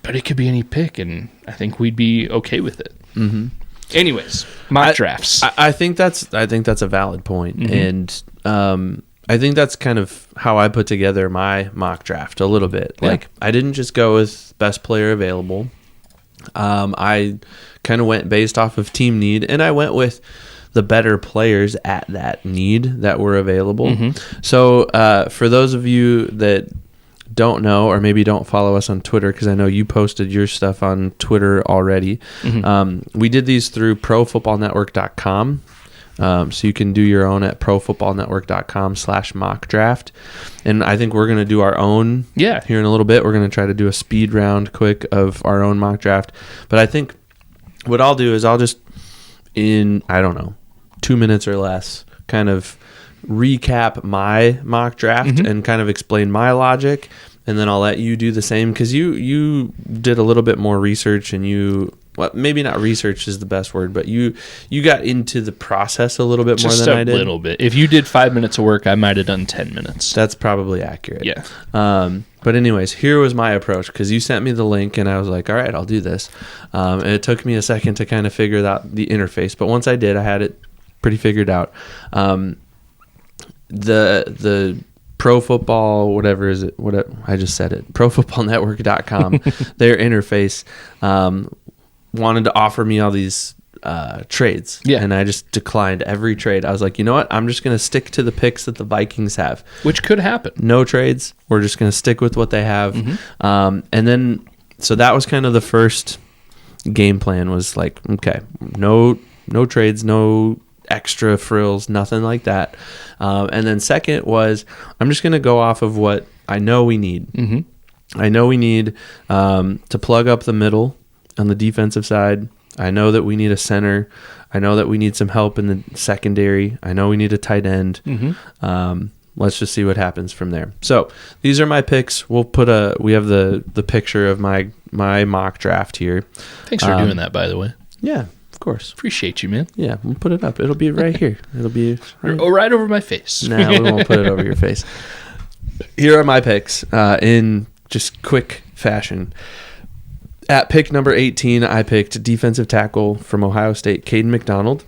it could be any pick, and I think we'd be okay with it. Mm-hmm. Anyways, mock drafts. I think that's a valid point. Mm-hmm. And I think that's kind of how I put together my mock draft a little bit. Yeah. Like, I didn't just go with best player available. I kind of went based off of team need, and I went with the better players at that need that were available. Mm-hmm. So for those of you that don't know, or maybe don't follow us on Twitter, because I know you posted your stuff on Twitter already. Mm-hmm. We did these through profootballnetwork.com. So you can do your own at profootballnetwork.com/mock draft. And I think we're going to do our own here in a little bit. We're going to try to do a speed round quick of our own mock draft. But I think what I'll do is I'll just, in, 2 minutes or less, kind of recap my mock draft and kind of explain my logic, and then I'll let you do the same, because you did a little bit more research, and maybe not research is the best word, but you got into the process a little bit more than I did. Just a little bit. If you did 5 minutes of work, I might have done 10 minutes. That's probably accurate. Yeah. But anyways, here was my approach, because you sent me the link, and I was like, all right, I'll do this. And it took me a second to kind of figure out the interface, but once I did, I had it pretty figured out. The Pro Football, whatever is it? I just said it. ProFootballNetwork.com. Their interface wanted to offer me all these trades, and I just declined every trade. I was like, you know what? I'm just going to stick to the picks that the Vikings have, which could happen. No trades. We're just going to stick with what they have. And then, so that was kind of the first game plan. Was like, okay, no trades, no extra frills, nothing like that. And then second was, I'm just going to go off of what I know we need. I know we need to plug up the middle on the defensive side. I know that we need a center. I know that we need some help in the secondary. I know we need a tight end. Let's just see what happens from there. So these are my picks. We have the picture of my mock draft here. Thanks for doing that, by the way. Yeah. Of course. Appreciate you, man. Yeah, we'll put it up. It'll be right here. It'll be right over my face. No, we won't put it over your face. Here are my picks in just quick fashion. At pick number 18, I picked defensive tackle from Ohio State, Caden McDonald.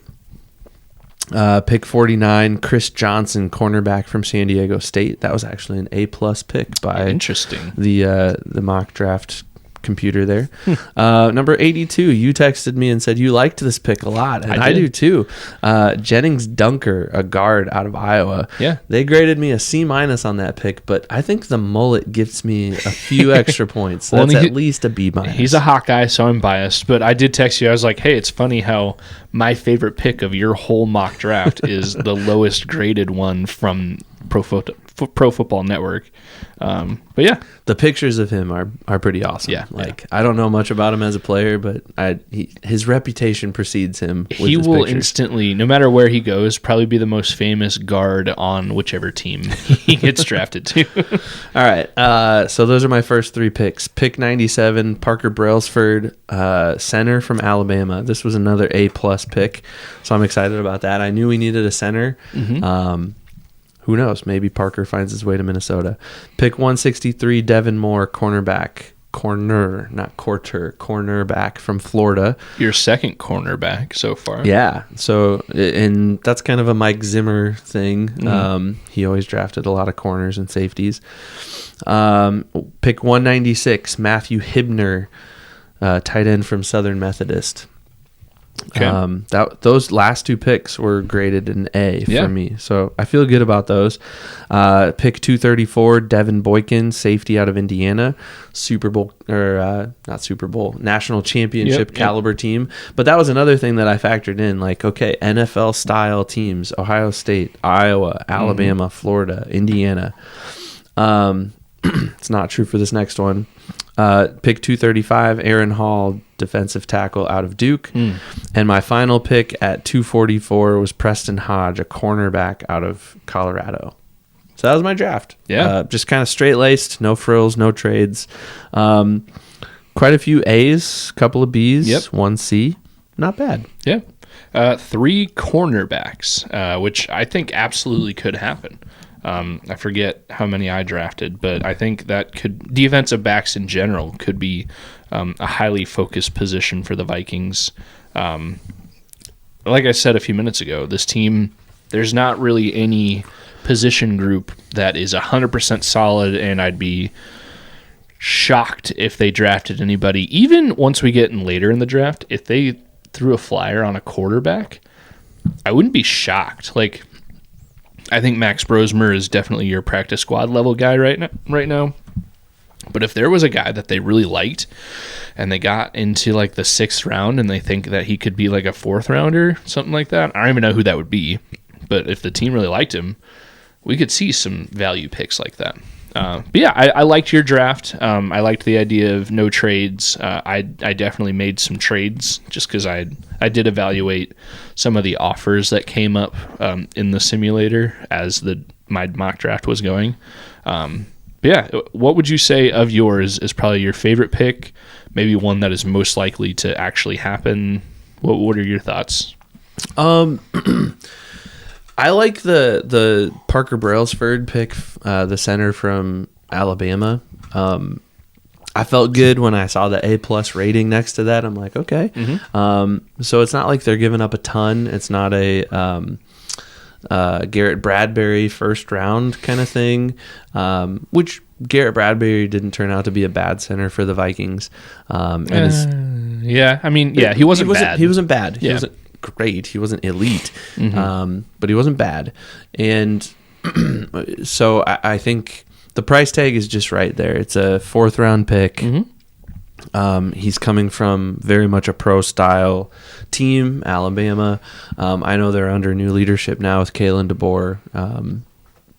Pick 49, Chris Johnson, cornerback from San Diego State. That was actually an A+ pick by the mock draft computer there. Number 82, you texted me and said you liked this pick a lot, and I do too. Jennings Dunker, a guard out of Iowa. Yeah, they graded me a C- on that pick, but I think the mullet gets me a few extra points. That's at least a B-. He's a Hawkeye, so I'm biased, but I did text you. I was like, hey, it's funny how my favorite pick of your whole mock draft is the lowest graded one from Pro Football Network. But yeah, the pictures of him are pretty awesome. Yeah, I don't know much about him as a player, but his reputation precedes him. He will instantly, no matter where he goes, probably be the most famous guard on whichever team he gets drafted to. All right, so those are my first three picks. Pick 97, Parker Brailsford, center from Alabama. This was another A+ pick, so I'm excited about that. I knew we needed a center. who knows? Maybe Parker finds his way to Minnesota. Pick 163, Devin Moore, cornerback. Cornerback from Florida. Your second cornerback so far. Yeah. So, and that's kind of a Mike Zimmer thing. He always drafted a lot of corners and safeties. Pick 196, Matthew Hibner, tight end from Southern Methodist. Okay. Those last two picks were graded an A for me, so I feel good about those. Pick 234, Devin Boykin, safety out of Indiana, national championship caliber team. But that was another thing that I factored in, like, okay, NFL style teams: Ohio State, Iowa, Alabama, Florida, Indiana. It's not true for this next one. Pick 235, Aaron Hall, defensive tackle out of Duke. And my final pick at 244 was Preston Hodge, a cornerback out of Colorado. So that was my draft. Yeah. Just kind of straight-laced, no frills, no trades. Quite a few A's, couple of B's, one C. Not bad. Yeah. 3 cornerbacks, which I think absolutely could happen. I forget how many I drafted, but I think that defensive backs in general could be a highly focused position for the Vikings. Like I said a few minutes ago, this team, there's not really any position group that is 100% solid, and I'd be shocked if they drafted anybody. Even once we get in later in the draft, if they threw a flyer on a quarterback, I wouldn't be shocked. Like, I think Max Brosmer is definitely your practice squad level guy right now. But if there was a guy that they really liked and they got into like the 6th round and they think that he could be like a 4th rounder, something like that, I don't even know who that would be. But if the team really liked him, we could see some value picks like that. But yeah, I liked your draft. I liked the idea of no trades. I definitely made some trades just because I did evaluate some of the offers that came up in the simulator as my mock draft was going. But yeah, what would you say of yours is probably your favorite pick? Maybe one that is most likely to actually happen. What are your thoughts? I like the Parker Brailsford pick, the center from Alabama. I felt good when I saw the A+ rating next to that. I'm like, okay. So it's not like they're giving up a ton. It's not a Garrett Bradbury first round kind of thing, which Garrett Bradbury didn't turn out to be a bad center for the Vikings. He wasn't bad. He wasn't bad. He Yeah. wasn't great. He wasn't elite, but he wasn't bad. And so I think the price tag is just right there. It's a 4th round pick. He's coming from very much a pro style team, Alabama. I know they're under new leadership now with Kalen DeBoer,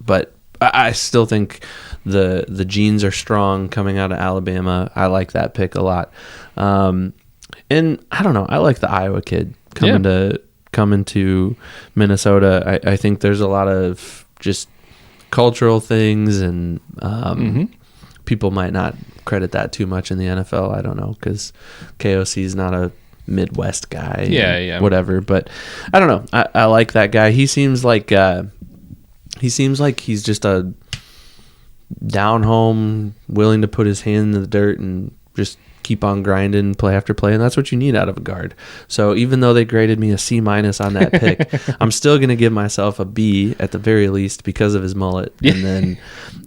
but I still think the genes are strong coming out of Alabama. I like that pick a lot. And I don't know. I like the Iowa kid coming to Minnesota. I think there's a lot of just cultural things, and people might not credit that too much in the NFL. I don't know, because KOC is not a Midwest guy. Whatever. But I don't know. I like that guy. He seems like he's just a down home, willing to put his hand in the dirt and just keep on grinding play after play, and that's what you need out of a guard. So even though they graded me a C- on that pick, I'm still going to give myself a B at the very least because of his mullet. And then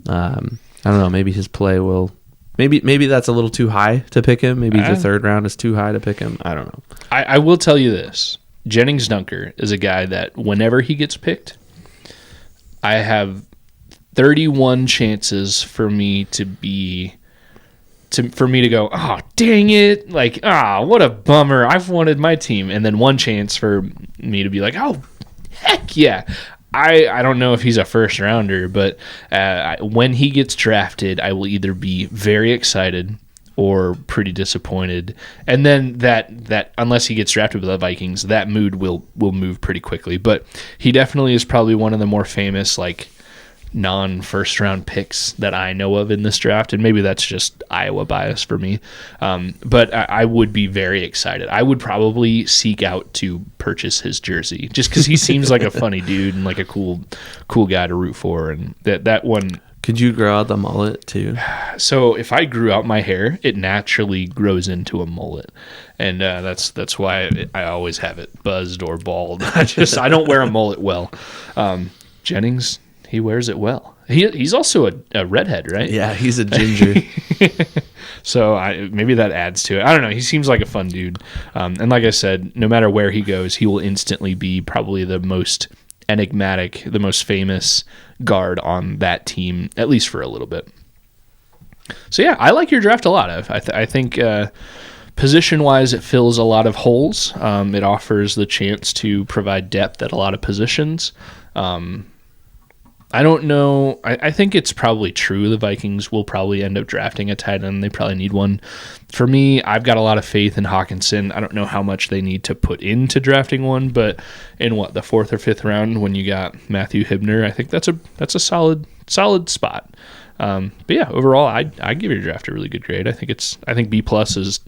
I don't know, maybe his play will maybe that's a little too high to pick him. Maybe the 3rd round is too high to pick him. I don't know. I will tell you this. Jennings Dunker is a guy that whenever he gets picked, I have 31 chances for me to go, oh, dang it. Like, what a bummer. I've wanted my team. And then 1 chance for me to be like, oh, heck yeah. I don't know if he's a first rounder, but when he gets drafted, I will either be very excited or pretty disappointed. And then that unless he gets drafted with the Vikings, that mood will move pretty quickly. But he definitely is probably one of the more famous, like, non-first round picks that I know of in this draft, and maybe that's just Iowa bias for me. But I would be very excited. I would probably seek out to purchase his jersey just because he seems like a funny dude and like a cool guy to root for. And that one. Could you grow out the mullet too? So if I grew out my hair, it naturally grows into a mullet, and that's why I always have it buzzed or bald. I don't wear a mullet well. Jennings, he wears it well. He's also a redhead, right? Yeah, he's a ginger. So maybe that adds to it. I don't know. He seems like a fun dude, and like I said, no matter where he goes, he will instantly be probably the most enigmatic, the most famous guard on that team, at least for a little bit. So yeah, I like your draft a lot. I think position-wise, it fills a lot of holes. It offers the chance to provide depth at a lot of positions. I don't know. I think it's probably true the Vikings will probably end up drafting a tight end. They probably need one. For me, I've got a lot of faith in Hawkinson. I don't know how much they need to put into drafting one, but in the 4th or 5th round when you got Matthew Hibner, I think that's a solid spot. But yeah, overall, I give your draft a really good grade. I think B+ is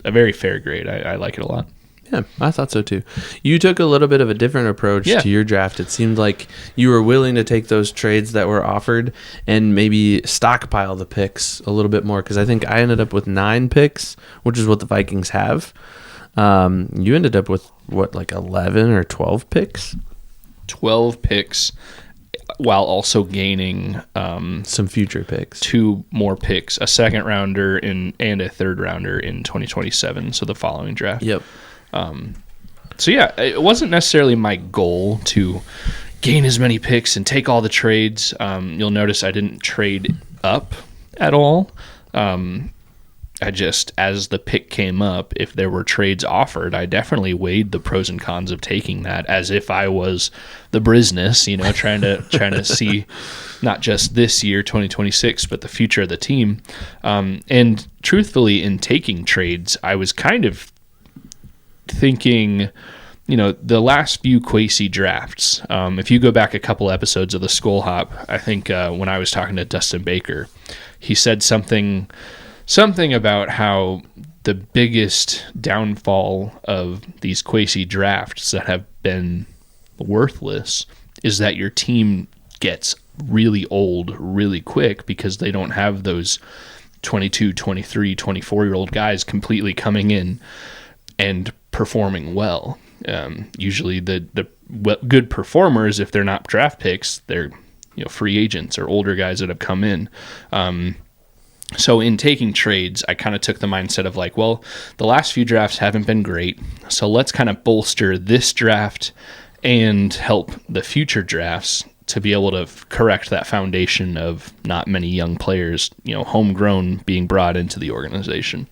a very fair grade. I like it a lot. Yeah, I thought so too. You took a little bit of a different approach to your draft. It seemed like you were willing to take those trades that were offered and maybe stockpile the picks a little bit more, because I think I ended up with 9 picks, which is what the Vikings have. You ended up with, like 11 or 12 picks? 12 picks, while also gaining some future picks. 2 more picks, a 2nd rounder and a 3rd rounder in 2027, so the following draft. Yep. So yeah, it wasn't necessarily my goal to gain as many picks and take all the trades. You'll notice I didn't trade up at all. I just, as the pick came up, if there were trades offered, I definitely weighed the pros and cons of taking that as if I was the business, trying to see not just this year, 2026, but the future of the team. And truthfully, in taking trades, I was kind of thinking, the last few Kwesi drafts, if you go back a couple episodes of the Skol Hop, I think when I was talking to Dustin Baker, he said something about how the biggest downfall of these Kwesi drafts that have been worthless is that your team gets really old really quick because they don't have those 22, 23, 24-year-old guys completely coming in and performing well. Usually the good performers, if they're not draft picks, they're free agents or older guys that have come in. So in taking trades, I kind of took the mindset of like, well, the last few drafts haven't been great, so let's kind of bolster this draft and help the future drafts to be able to correct that foundation of not many young players, homegrown, being brought into the organization.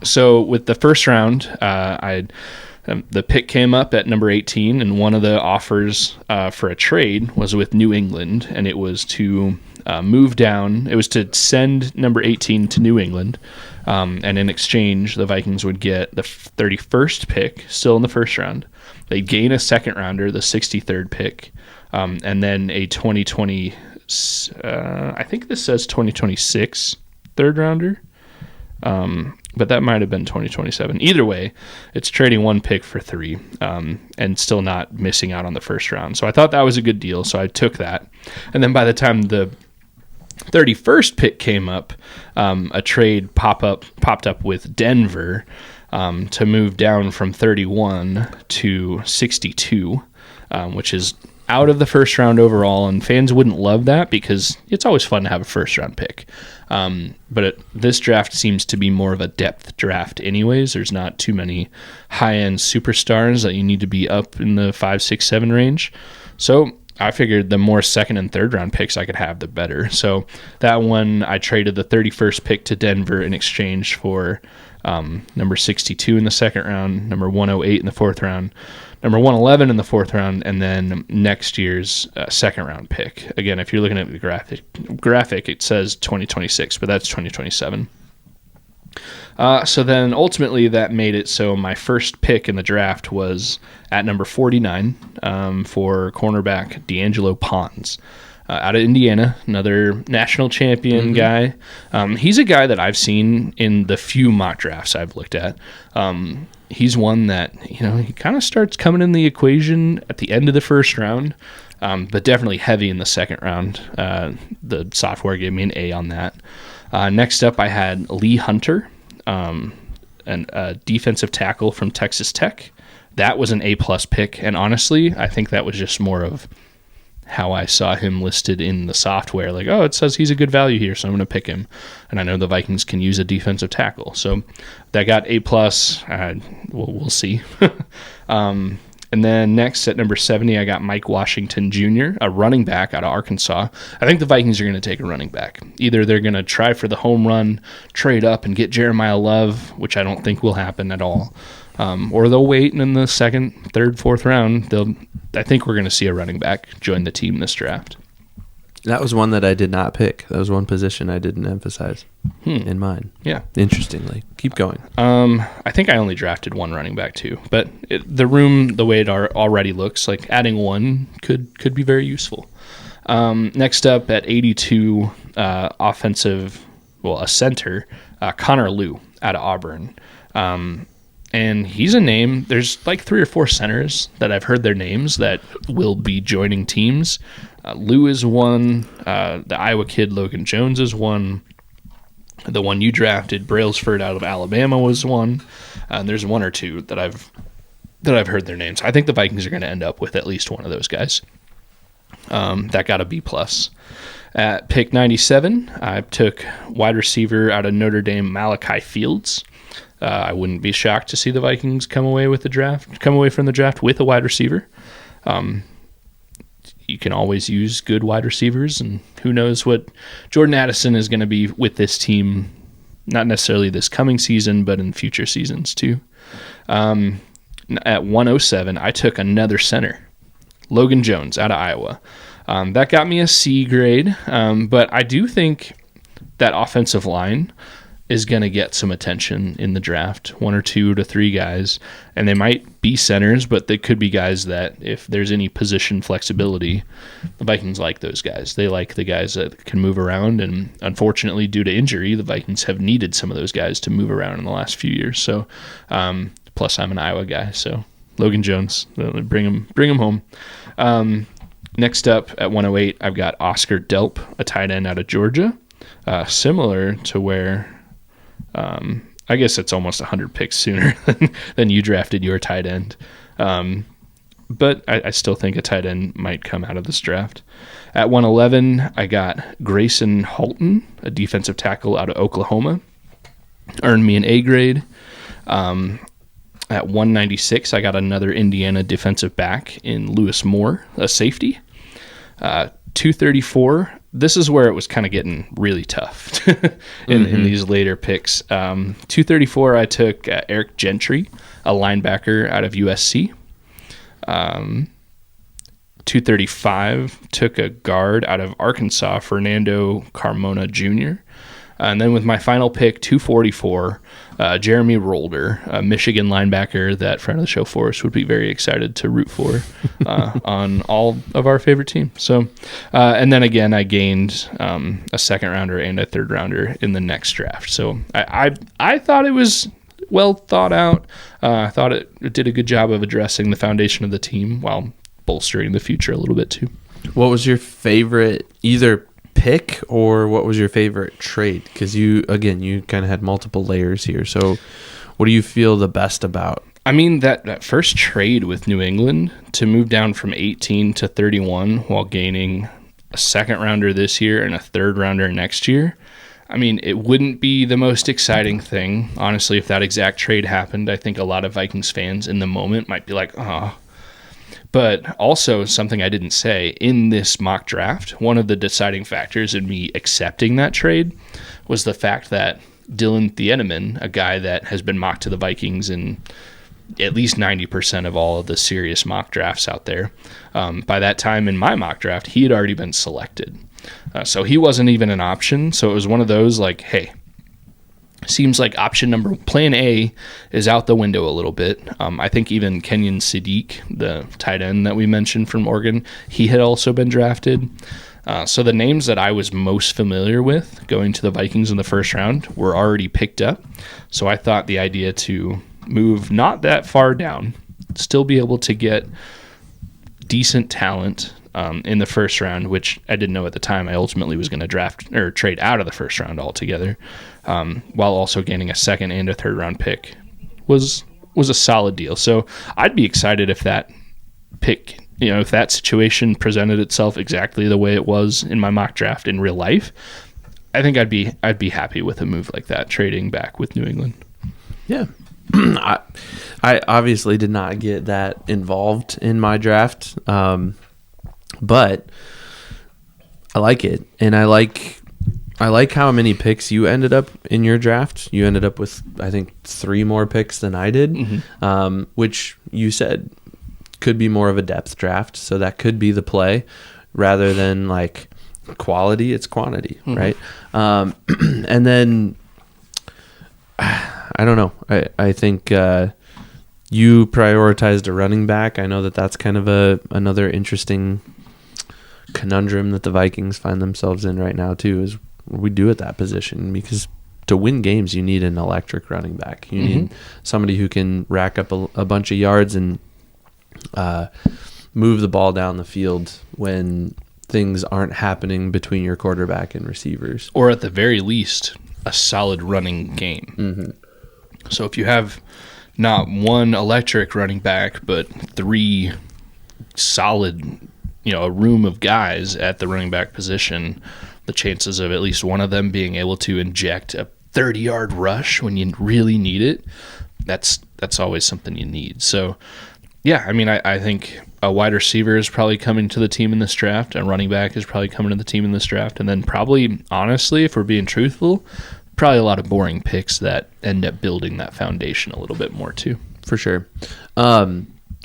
So with the first round, the pick came up at number 18, and one of the offers for a trade was with New England, and it was to move down. It was to send number 18 to New England, and in exchange, the Vikings would get the 31st pick, still in the first round. They'd gain a 2nd rounder, the 63rd pick, and then a 2020, I think this says 2026 3rd rounder. But that might have been 2027. Either way, it's trading 1 pick for 3, and still not missing out on the first round. So I thought that was a good deal, so I took that. And then by the time the 31st pick came up, a trade popped up with Denver to move down from 31 to 62, which is out of the first round overall, and fans wouldn't love that because it's always fun to have a first round pick. But this draft seems to be more of a depth draft anyways. There's not too many high-end superstars that you need to be up in the 5, 6, 7 range. So I figured the more 2nd and 3rd round picks I could have, the better. So that one, I traded the 31st pick to Denver in exchange for number 62 in the 2nd round, number 108 in the 4th round, number 111 in the 4th round, and then next year's 2nd round pick. Again, if you're looking at the graphic, it says 2026, but that's 2027. So then ultimately that made it so my first pick in the draft was at number 49 for cornerback D'Angelo Pons. Out of Indiana, another national champion guy. He's a guy that I've seen in the few mock drafts I've looked at. He's one that, he kind of starts coming in the equation at the end of the first round, but definitely heavy in the second round. The software gave me an A on that. Next up, I had Lee Hunter, a defensive tackle from Texas Tech. That was an A-plus pick, and honestly, I think that was just more of how I saw him listed in the software. Like, oh, it says he's a good value here, so I'm going to pick him. And I know the Vikings can use a defensive tackle. So that got A+. We'll see. And then next at number 70, I got Mike Washington Jr., a running back out of Arkansas. I think the Vikings are going to take a running back. Either they're going to try for the home run, trade up, and get Jeremiah Love, which I don't think will happen at all. Or they'll wait, and in the second, third, fourth round, I think we're going to see a running back join the team this draft. That was one that I did not pick. That was one position I didn't emphasize in mine. Yeah. Interestingly. Keep going. I think I only drafted one running back too, but the way it already looks, like adding one could be very useful. Next up at 82, a center, Connor Liu out of Auburn. And he's a name. There's like 3 or 4 centers that I've heard their names that will be joining teams. Liu is one. The Iowa kid Logan Jones is one. The one you drafted, Brailsford out of Alabama, was one. And there's 1 or 2 that I've heard their names. I think the Vikings are going to end up with at least one of those guys. That got a B+. At pick 97, I took wide receiver out of Notre Dame, Malachi Fields. I wouldn't be shocked to see the Vikings come away from the draft with a wide receiver. You can always use good wide receivers, and who knows what Jordan Addison is going to be with this team, not necessarily this coming season, but in future seasons too. At 107, I took another center, Logan Jones out of Iowa. That got me a C grade, but I do think that offensive line is going to get some attention in the draft, 1 or 2 to 3 guys, and they might be centers, but they could be guys that if there's any position flexibility, the Vikings like those guys. They like the guys that can move around, and unfortunately, due to injury, the Vikings have needed some of those guys to move around in the last few years. So, plus I'm an Iowa guy, so Logan Jones, bring him home. Next up at 108, I've got Oscar Delp, a tight end out of Georgia, similar to where I guess it's almost 100 picks sooner than you drafted your tight end. But I still think a tight end might come out of this draft. At 111, I got Grayson Halton, a defensive tackle out of Oklahoma. Earned me an A grade. At 196, I got another Indiana defensive back in Lewis Moore, a safety. 234, this is where it was kind of getting really tough in these later picks. 234, I took Eric Gentry, a linebacker out of USC. 235, took a guard out of Arkansas, Fernando Carmona Jr. And then with my final pick, 244, Jeremy Rolder, a Michigan linebacker that friend of the show Forrest would be very excited to root for on all of our favorite teams. So, and then again, I gained a second rounder and a third rounder in the next draft. So I thought it was well thought out. I thought it did a good job of addressing the foundation of the team while bolstering the future a little bit too. What was your favorite either pick or what was your favorite trade? Because you kind of had multiple layers here. So what do you feel the best about? I mean, that first trade with New England to move down from 18 to 31 while gaining a second rounder this year and a third rounder next year. I mean, it wouldn't be the most exciting thing. Honestly, if that exact trade happened, I think a lot of Vikings fans in the moment might be like, oh. But also something I didn't say, in this mock draft, one of the deciding factors in me accepting that trade was the fact that Dylan Thieneman, a guy that has been mocked to the Vikings in at least 90% of all of the serious mock drafts out there, by that time in my mock draft, he had already been selected. So he wasn't even an option. So it was one of those like, hey, seems like plan A is out the window a little bit. I think even Kenyon Sadiq, the tight end that we mentioned from Oregon, he had also been drafted. So the names that I was most familiar with going to the Vikings in the first round were already picked up. So I thought the idea to move not that far down, still be able to get decent talent in the first round, which I didn't know at the time I ultimately was going to draft or trade out of the first round altogether, while also gaining a second and a third round pick was a solid deal. So I'd be excited if that pick, if that situation presented itself exactly the way it was in my mock draft in real life. I think I'd be happy with a move like that, trading back with New England. Yeah. I obviously did not get that involved in my draft, but I like it, and I like how many picks you ended up in your draft. You ended up with, I think, 3 more picks than I did, which you said could be more of a depth draft, so that could be the play rather than like quality. It's quantity, right? And then I don't know. I think you prioritized a running back. I know that that's kind of another interesting conundrum that the Vikings find themselves in right now too, is what we do at that position, because to win games you need an electric running back. You need somebody who can rack up a bunch of yards and move the ball down the field when things aren't happening between your quarterback and receivers. Or at the very least, a solid running game. So if you have not one electric running back, but 3 solid, a room of guys at the running back position, the chances of at least one of them being able to inject a 30-yard rush when you really need it, that's always something you need. So, yeah, I mean, I think a wide receiver is probably coming to the team in this draft. A running back is probably coming to the team in this draft. And then probably, honestly, if we're being truthful, probably a lot of boring picks that end up building that foundation a little bit more too. For sure.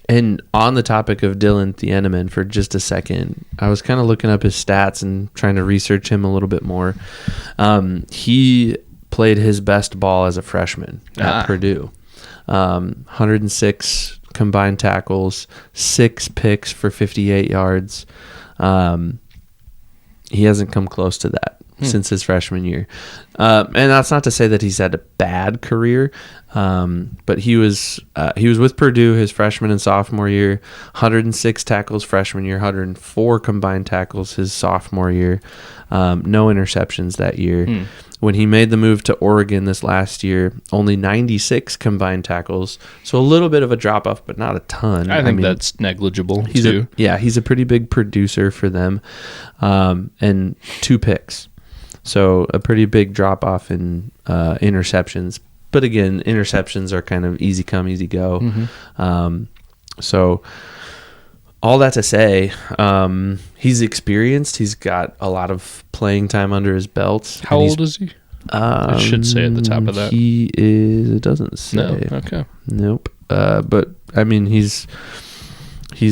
And on the topic of Dylan Thieneman for just a second, I was kind of looking up his stats and trying to research him a little bit more. He played his best ball as a freshman at Purdue. 106 combined tackles, 6 picks for 58 yards. He hasn't come close to that since his freshman year. And that's not to say that he's had a bad career, but he was with Purdue his freshman and sophomore year, 106 tackles freshman year, 104 combined tackles his sophomore year, no interceptions that year. When he made the move to Oregon this last year, only 96 combined tackles, so a little bit of a drop-off, but not a ton. I mean, that's negligible, too. He's a pretty big producer for them, and 2 picks. So a pretty big drop-off in interceptions. But again, interceptions are kind of easy come, easy go. So all that to say, he's experienced. He's got a lot of playing time under his belt. How old is he? I should say at the top of that. He is, it doesn't say. No, okay. Nope. But, I mean, he's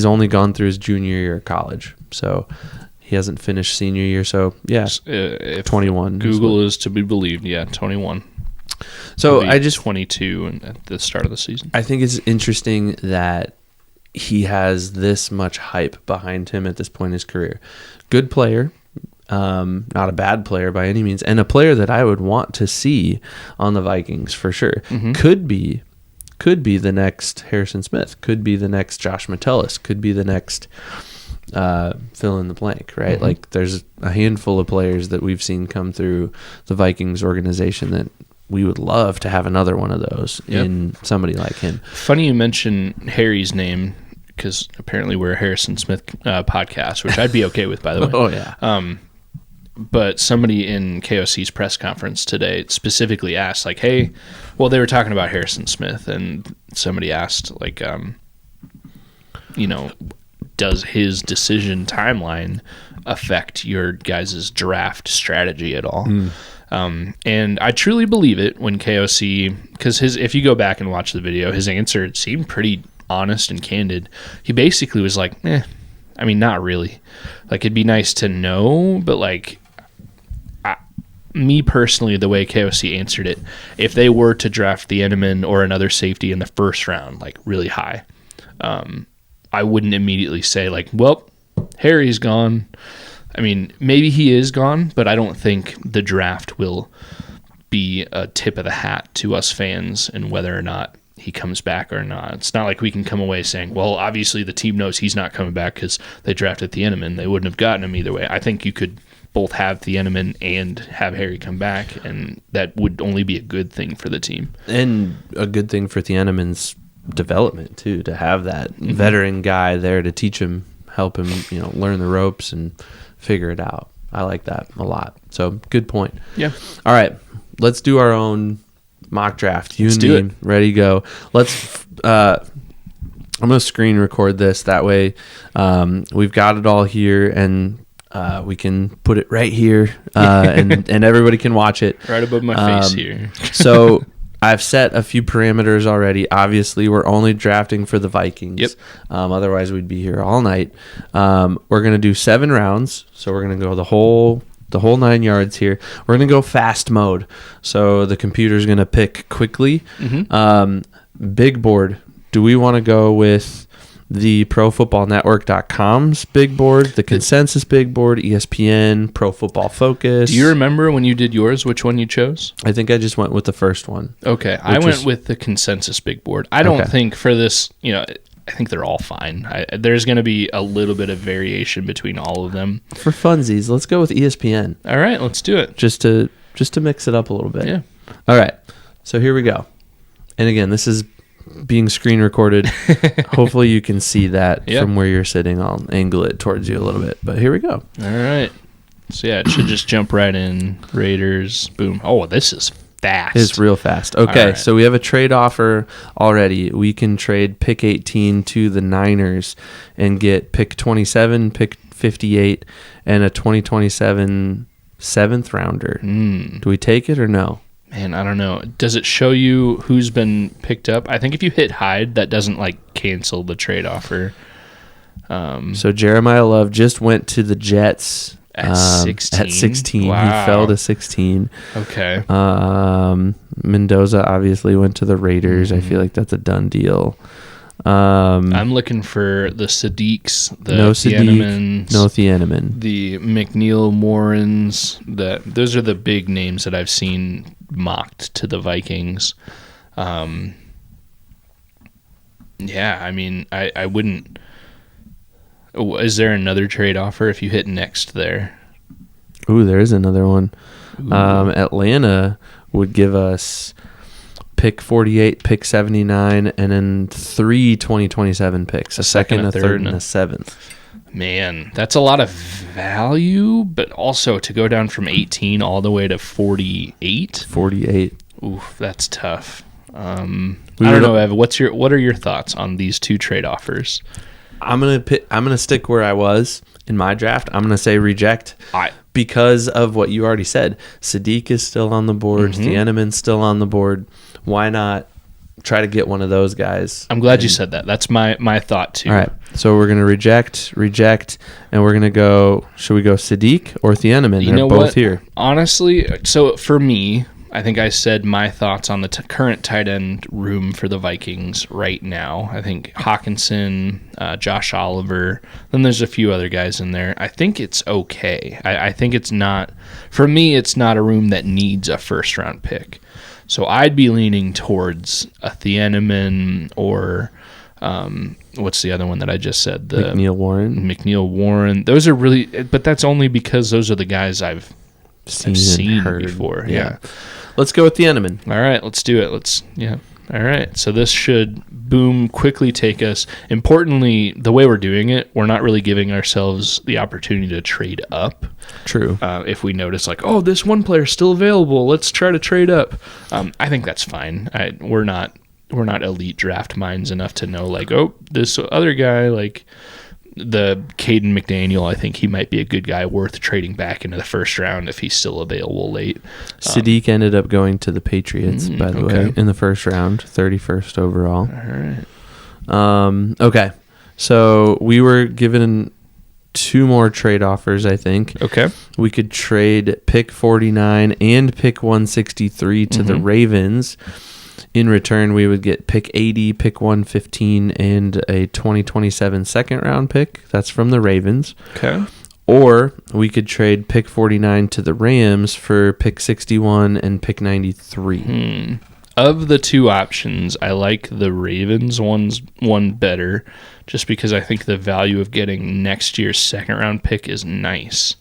only gone through his junior year of college. So he hasn't finished senior year. So, yeah, if 21. Google is to be believed, 21. So I just 22 at the start of the season. I think it's interesting that he has this much hype behind him at this point in his career. Good player, not a bad player by any means, and a player that I would want to see on the Vikings for sure. Could be the next Harrison Smith, could be the next Josh Metellus, could be the next fill in the blank, right? Like there's a handful of players that we've seen come through the Vikings organization that we would love to have another one of those in somebody like him. Funny you mention Harry's name, because apparently we're a Harrison Smith podcast, which I'd be okay with, by the way. Oh, yeah. But somebody in KOC's press conference today specifically asked, like, hey, well, they were talking about Harrison Smith, and somebody asked, like, does his decision timeline affect your guys' draft strategy at all? And I truly believe it when KOC, because if you go back and watch the video, his answer seemed pretty honest and candid. He basically was like, not really. Like, it'd be nice to know, but like, me personally, the way KOC answered it, if they were to draft the Enneman or another safety in the first round, like really high, I wouldn't immediately say like, well, Harry's gone. I mean, maybe he is gone, but I don't think the draft will be a tip of the hat to us fans and whether or not he comes back or not. It's not like we can come away saying, well, obviously the team knows he's not coming back because they drafted the Enneman. They wouldn't have gotten him either way. I think you could both have the Enneman and have Harry come back, and that would only be a good thing for the team. And a good thing for the Enneman's development, too, to have that veteran guy there to teach him, help him, learn the ropes and figure it out. I like that a lot. So, good point. Yeah. All right. Let's do our own mock draft. Let's do it. Ready to go. I'm going to screen record this. That way we've got it all here, and we can put it right here, and everybody can watch it. Right above my face here. So I've set a few parameters already. Obviously, we're only drafting for the Vikings. Yep. Otherwise, we'd be here all night. We're going to do 7 rounds, so we're going to go the whole 9 yards here. We're going to go fast mode, so the computer's going to pick quickly. Big board. Do we want to go with the ProFootballNetwork.com's big board, the Consensus big board, ESPN, Pro Football Focus? Do you remember when you did yours, which one you chose? I think I just went with the first one. Okay. I went with the Consensus big board. I don't think for this, I think they're all fine. There's going to be a little bit of variation between all of them. For funsies, let's go with ESPN. All right, let's do it. Just to mix it up a little bit. Yeah. All right. So here we go. And again, this is being screen recorded. Hopefully you can see that from where you're sitting. I'll angle it towards you a little bit. But here we go. All right. So yeah, it should just jump right in. Raiders. Boom. Oh, this is fast. It's real fast. Okay, right. So we have a trade offer already. We can trade pick 18 to the Niners and get pick 27, pick 58, and a 2027 7th rounder. Do we take it or no? Man, I don't know. Does it show you who's been picked up? I think if you hit hide, that doesn't cancel the trade offer. So Jeremiah Love just went to the Jets at 16. At 16, wow. He fell to 16. Okay. Mendoza obviously went to the Raiders. I feel like that's a done deal. I'm looking for the Sadiqs, the Thienemans, no Thieneman, the McNeil Warrens. Those are the big names that I've seen mocked to the Vikings. Yeah, I mean, I wouldn't. Is there another trade offer if you hit next there? Ooh, there is another one. Atlanta would give us pick 48, pick 79, and then 3 2027 picks. A second, a third, and a 7th. Man, that's a lot of value, but also to go down from 18 all the way to 48. 48. Oof, that's tough. I don't know, Ev. What are your thoughts on these two trade offers? I'm gonna stick where I was in my draft. I'm gonna say reject because of what you already said. Sadiq is still on the board. Thieneman's still on the board. Why not try to get one of those guys? I'm glad you said that. That's my thought too. All right, so we're gonna reject, and we're gonna go. Should we go Sadiq or Thieneman? They're both here. Honestly, so for me, I think I said my thoughts on the current tight end room for the Vikings right now. I think Hawkinson, Josh Oliver, then there's a few other guys in there. I think it's okay. I think it's not, for me, it's not a room that needs a first-round pick. So I'd be leaning towards a Thieneman or what's the other one that I just said? The McNeil Warren. Those are really, but that's only because those are the guys I've seen before. Yeah. Let's go with the Thieneman. All right, let's do it. All right. So this should quickly take us. Importantly, the way we're doing it, we're not really giving ourselves the opportunity to trade up. True. If we notice this one player's still available, let's try to trade up. I think that's fine. We're not elite draft minds enough to know this other guy the Caden McDaniel, I think he might be a good guy worth trading back into the first round if he's still available late. Sadiq ended up going to the Patriots, by the way, in the first round, 31st overall. All right. Okay. So we were given 2 more trade offers, I think. Okay. We could trade pick 49 and pick 163 to the Ravens. In return, we would get pick 80, pick 115, and a 2027 second round pick. That's from the Ravens. Okay. Or we could trade pick 49 to the Rams for pick 61 and pick 93. Of the 2 options, I like the Ravens one better, just because I think the value of getting next year's second round pick is nice.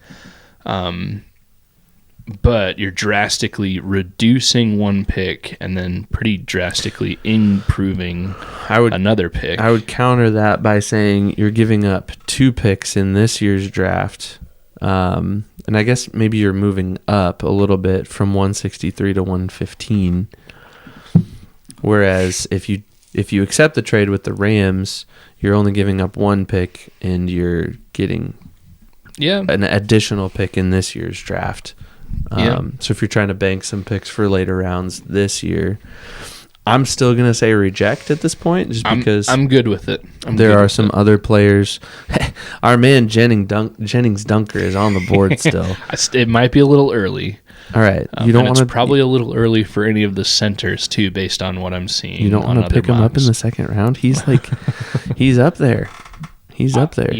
But you're drastically reducing 1 pick and then pretty drastically improving another pick. I would counter that by saying you're giving up 2 picks in this year's draft. And I guess maybe you're moving up a little bit from 163 to 115. Whereas if you accept the trade with the Rams, you're only giving up 1 pick and you're getting an additional pick in this year's draft. So if you're trying to bank some picks for later rounds this year, I'm still going to say reject at this point, just because I'm good with it. There are some other players. Our man Jennings Dunker is on the board still. It might be a little early. All right, you don't want to. It's probably a little early for any of the centers too, based on what I'm seeing. You don't want to pick him up in the second round. He's like, he's up there. He's up there.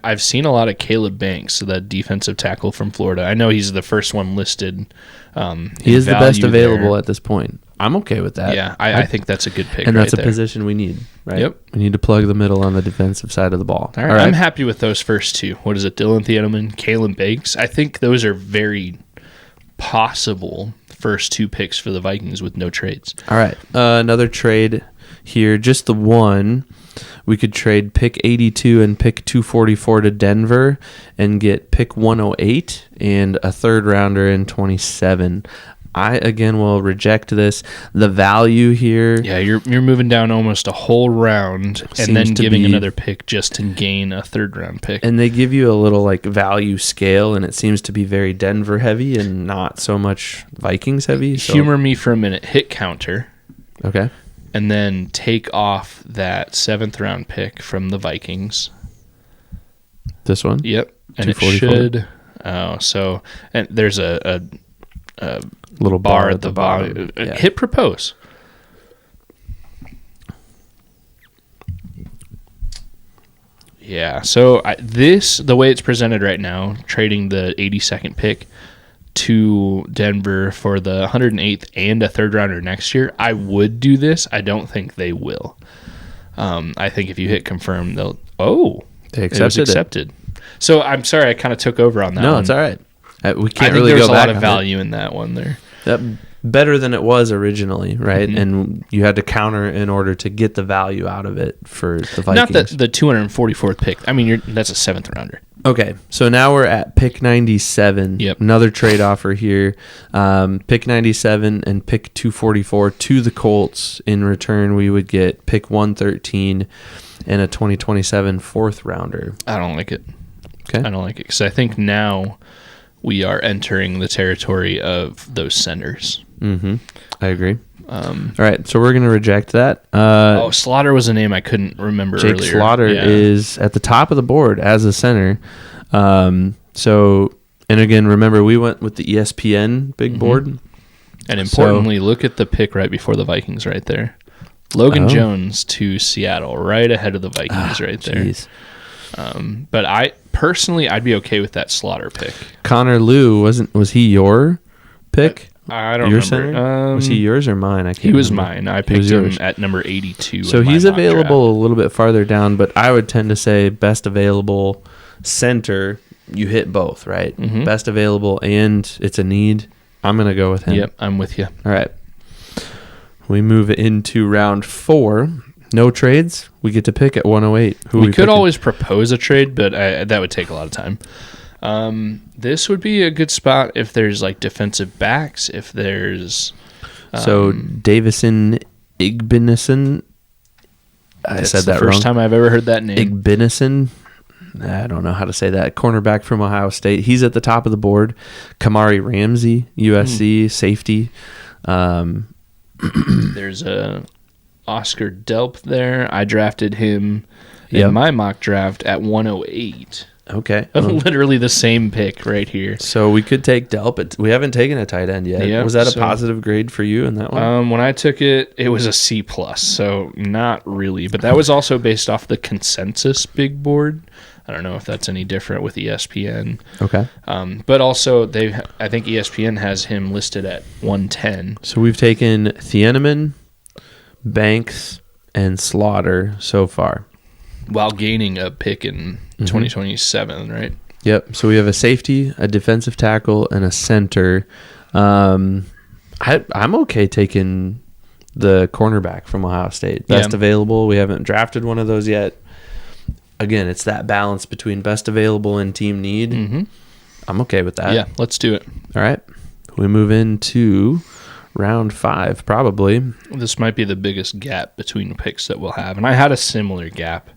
I've seen a lot of Caleb Banks, the defensive tackle from Florida. I know he's the first one listed. He is the best available at this point. I'm okay with that. Yeah, I think that's a good pick. And that's right a there. position we need, right? Yep. We need to plug the middle on the defensive side of the ball. All right. I'm happy with those first 2. What is it? Dylan Thiedemann, Caleb Banks. I think those are very possible first 2 picks for the Vikings with no trades. All right. Another trade here, just the one. We could trade pick 82 and pick 244 to Denver and get pick 108 and a third rounder in 27. I, again, will reject this. The value here... Yeah, you're moving down almost a whole round and then giving another pick just to gain a third round pick. And they give you a little value scale, and it seems to be very Denver heavy and not so much Vikings heavy. So. Humor me for a minute. Hit counter. Okay. And then take off that 7th round pick from the Vikings. This one? Yep. And it should... and there's a little bar at the bottom. Yeah. Hit propose. Yeah. So the way it's presented right now, trading the 82nd pick to Denver for the 108th and a third rounder next year, I would do this. I don't think they will. I think if you hit confirm, they'll... Oh, they accepted it was accepted. So I'm sorry, I kind of took over on that one. No, it's all right. We can't I think really there's go a back lot of on value in that one there. That better than it was originally, right? And you had to counter in order to get the value out of it for the Vikings. Not the 244th pick. I mean, that's a 7th rounder. Okay, so now we're at pick 97. Yep. Another trade offer here. Pick 97 and pick 244 to the Colts. In return, we would get pick 113 and a 2027 fourth rounder. I don't like it. Okay. I don't like it because I think now we are entering the territory of those centers. Mm-hmm. I agree. All right, so we're going to reject that. Slaughter was a name I couldn't remember Jake earlier. Slaughter is at the top of the board as a center. And again, remember, we went with the ESPN big board. And importantly, look at the pick right before the Vikings right there. Logan Jones to Seattle, right ahead of the Vikings right there. Geez. But I'd be okay with that Slaughter pick. Connor Liu, was he your pick? I don't your remember. Center? Was he yours or mine? I can't He was remember. mine. I picked him at number 82. So he's available a little bit farther down, but I would tend to say best available center. You hit both, right? Mm-hmm. Best available and it's a need. I'm going to go with him. Yep, I'm with you. All right. We move into round 4. No trades. We get to pick at 108. We could always propose a trade, but that would take a lot of time. This would be a good spot if there's defensive backs, if there's... So Davison Igbinison. I said that wrong. First time I've ever heard that name. Igbinison. I don't know how to say that. Cornerback from Ohio State. He's at the top of the board. Kamari Ramsey, USC, safety. There's a Oscar Delp there. I drafted him in my mock draft at 108. Okay. Literally the same pick right here. So we could take Delp, but we haven't taken a tight end yet. Yeah, Was that a positive grade for you in that one? When I took it, it was a C+, so not really. But that was also based off the consensus big board. I don't know if that's any different with ESPN. Okay. But also, I think ESPN has him listed at 110. So we've taken Thieneman, Banks, and Slaughter so far. While gaining a pick in 2027, right? Yep. So we have a safety, a defensive tackle, and a center. I'm okay taking the cornerback from Ohio State. Best available. We haven't drafted one of those yet. Again, it's that balance between best available and team need. Mm-hmm. I'm okay with that. Yeah, let's do it. All right. We move into round 5, probably. This might be the biggest gap between picks that we'll have. And I had a similar gap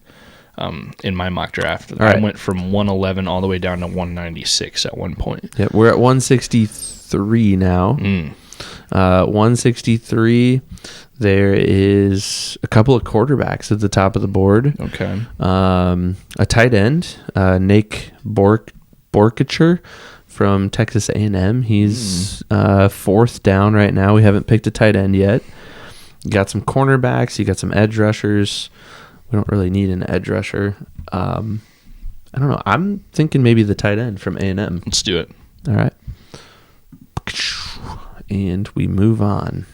in my mock draft. I went from 111 all the way down to 196 at one point. Yeah, we're at 163 now. 163. There is a couple of quarterbacks at the top of the board. Okay. A tight end, Nate Borkacher from Texas A&M. He's 4th down right now. We haven't picked a tight end yet. You got some cornerbacks. You got some edge rushers. We don't really need an edge rusher. I don't know. I'm thinking maybe the tight end from A&M. Let's do it. All right. And we move on.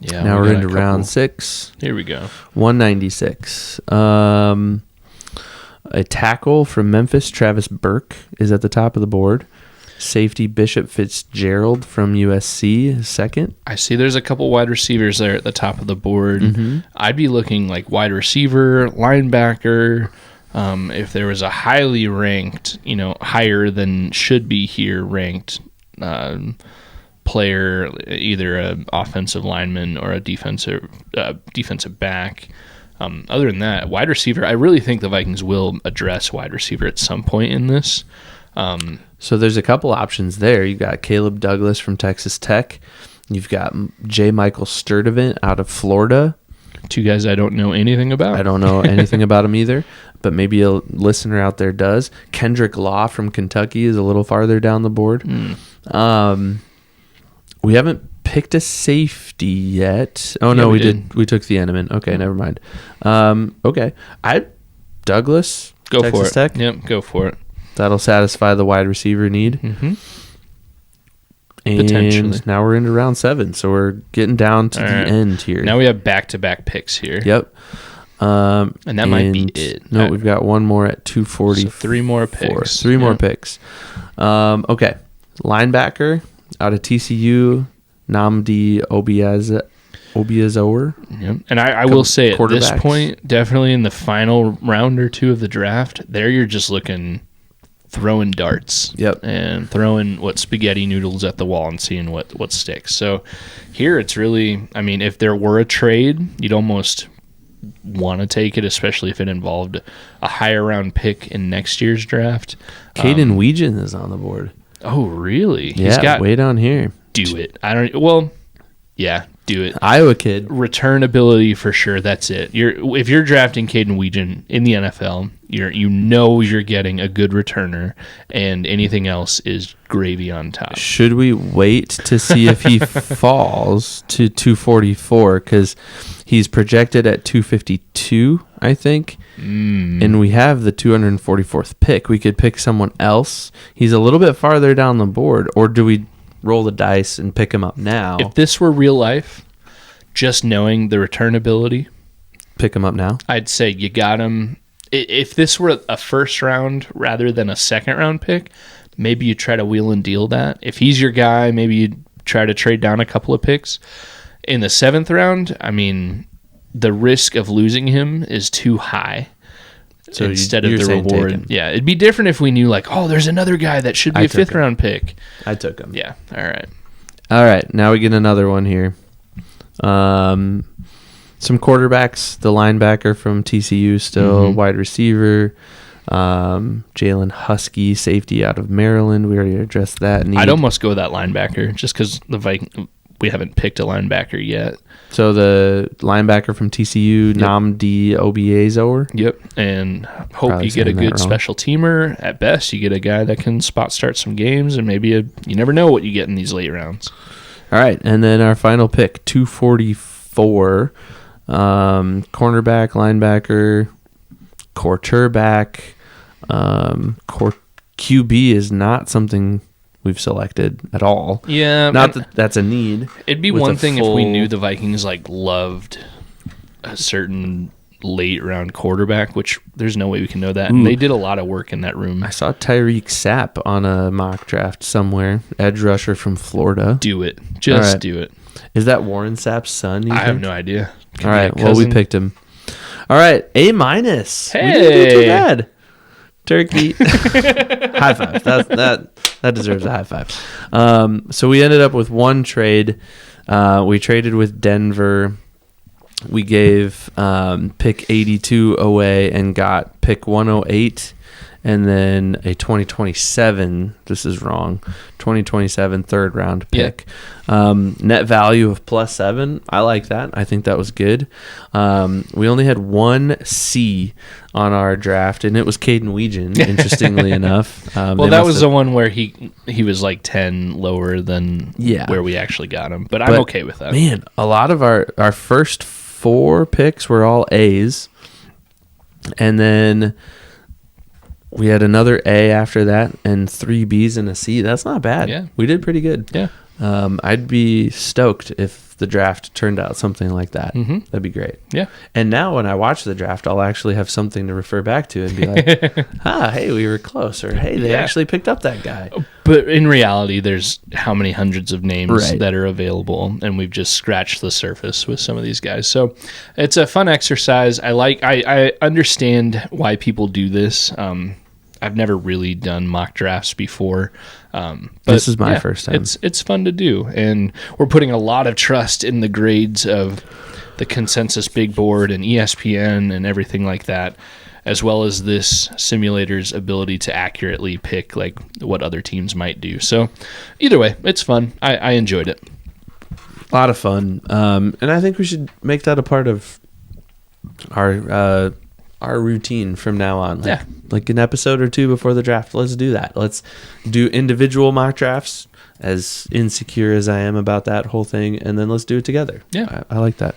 Yeah. Now we're into round 6. Here we go. 196. A tackle from Memphis, Travis Burke, is at the top of the board. Safety, Bishop Fitzgerald from USC, 2nd. I see there's a couple wide receivers there at the top of the board. Mm-hmm. I'd be looking like wide receiver, linebacker. If there was a highly ranked, higher than should be here ranked player, either an offensive lineman or a defensive back. Other than that, wide receiver, I really think the Vikings will address wide receiver at some point in this. So there's a couple options there. You've got Caleb Douglas from Texas Tech. You've got J. Michael Sturdivant out of Florida. 2 guys I don't know anything about. I don't know anything about them either, but maybe a listener out there does. Kendrick Law from Kentucky is a little farther down the board. We haven't picked a safety yet. Oh, no, we did. We took Thieneman. Okay, never mind. Okay. Douglas, go Texas for it. Tech. Yep, go for it. That'll satisfy the wide receiver need. Mm-hmm. And potentially. Now we're into round 7, so we're getting down to the end here. Now we have back-to-back picks here. Yep. And that might be it. No, we've got one more at 240. So 3 more picks. 3 more picks. Okay. Linebacker out of TCU, Nnamdi Obiazor. Yep. And I will say at this point, definitely in the final round or 2 of the draft, there you're just looking, throwing darts. Yep. And throwing spaghetti noodles at the wall and seeing what sticks. So here it's really, if there were a trade, you'd almost want to take it, especially if it involved a higher round pick in next year's draft. Caden Weegan is on the board. Oh, really? Yeah, he's got way down here. Do it. Do it. Iowa kid. Returnability for sure. That's it. If you're drafting Caden Weegan in the NFL, you're getting a good returner, and anything else is gravy on top. Should we wait to see if he falls to 244? Because he's projected at 252, I think. And we have the 244th pick. We could pick someone else. He's a little bit farther down the board. Or do we roll the dice and pick him up now? If this were real life, just knowing the returnability, pick him up now. I'd say you got him. If this were a first round rather than a second round pick, maybe you try to wheel and deal that. If he's your guy, maybe you try to trade down a couple of picks. In the 7th round, the risk of losing him is too high. So instead of the reward. Yeah, it'd be different if we knew there's another guy that should be a 5th round pick. I took him. Yeah. All right. Now we get another one here. Some quarterbacks, the linebacker from TCU still, wide receiver, Jalen Husky, safety out of Maryland. We already addressed that. I'd almost go with that linebacker just because the we haven't picked a linebacker yet. So the linebacker from TCU, Namdi Obiezor. Yep, and hope Probably you get a saying that good wrong. special teamer. At best, you get a guy that can spot start some games, and maybe you never know what you get in these late rounds. All right, and then our final pick, 244, cornerback, linebacker, quarterback, QB is not something we've selected at all. Yeah, Not that that's a need. it'd be with one a thing if we full- knew the Vikings loved a certain late round quarterback, which there's no way we can know that. And they did a lot of work in that room. I saw Tyreek Sapp on a mock draft somewhere, edge rusher from Florida. Do it. Just All right. do it. Is that Warren Sapp's son? you I have think? no idea. Could All be a right, well, we cousin. picked him. All right, A minus. We didn't do Hey. too bad. Turkey. High five. That deserves a high five. So we ended up with one trade. We traded with Denver. We gave pick 82 away and got pick 108 and then a 2027. This is wrong. 2027 third round pick. Net value of +7. I like that. I think that was good. We only had one C on our draft, and it was Caden Weegan, interestingly enough. Well, that was the one where he was like 10 lower than Yeah. where we actually got him. But I'm okay with that. Man, a lot of our first 4 picks were all A's. And then we had another A after that and 3 B's and a C. That's not bad. Yeah. We did pretty good. Yeah. I'd be stoked if the draft turned out something like that. Mhm. That'd be great. Yeah. And now when I watch the draft, I'll actually have something to refer back to and be like, hey, we were close. Or, hey, they Yeah. actually picked up that guy. But in reality, there's how many hundreds of names Right. that are available, and we've just scratched the surface with some of these guys. So it's a fun exercise. I understand why people do this. I've never really done mock drafts before. But This is my first time. It's fun to do, and we're putting a lot of trust in the grades of the Consensus Big Board and ESPN and everything like that, as well as this simulator's ability to accurately pick like what other teams might do. So either way, it's fun. I enjoyed it. A lot of fun. And I think we should make that a part of our routine from now on. Like an episode or 2 before the draft. Let's do that. Let's do individual mock drafts, as insecure as I am about that whole thing, and then let's do it together. Yeah. I like that.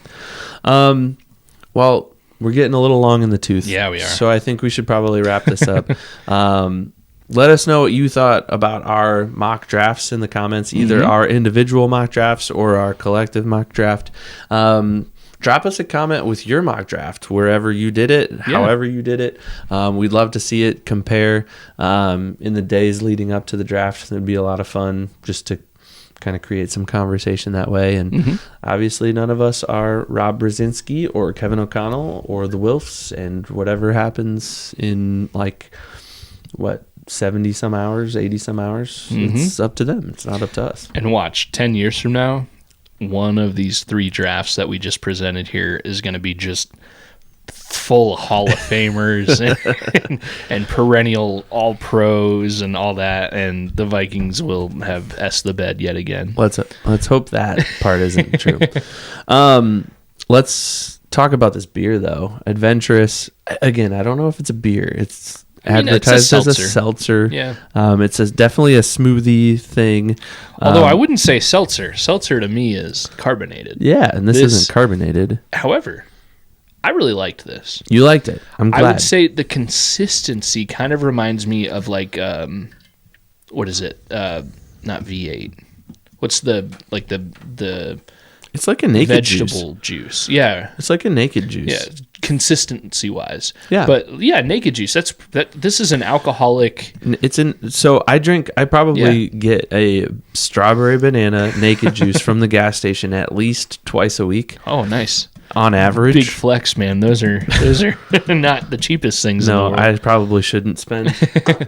Well, we're getting a little long in the tooth. Yeah, we are. So I think we should probably wrap this up. Let us know what you thought about our mock drafts in the comments, either our individual mock drafts or our collective mock draft. Drop us a comment with your mock draft, wherever you did it, however you did it. We'd love to see it, compare in the days leading up to the draft. It'd be a lot of fun just to kind of create some conversation that way. And obviously none of us are Rob Brzezinski or Kevin O'Connell or the Wilfs, and whatever happens in 70 some hours, 80 some hours, it's up to them. It's not up to us. And watch, 10 years from now, one of these 3 drafts that we just presented here is going to be just full of Hall of Famers and perennial all pros and all that, and the Vikings will have S the bed yet again. Let's hope that part isn't true. Let's talk about this beer though. Adventurous. Again, I don't know if it's a beer. It's advertised as a seltzer. Yeah. It says definitely a smoothie thing. Although I wouldn't say seltzer. Seltzer to me is carbonated. Yeah, and this isn't carbonated. However, I really liked this. You liked it. I'm glad. I would say the consistency kind of reminds me of like what is it? Not V8. What's the it's like a naked vegetable juice? Yeah. It's like a naked juice. Yeah, consistency wise. Yeah. But yeah, naked juice. This is an alcoholic. So I probably get a strawberry banana naked juice from the gas station at least twice a week. Oh, nice. On average. Big flex, man. Those are not the cheapest things in the world. I probably shouldn't spend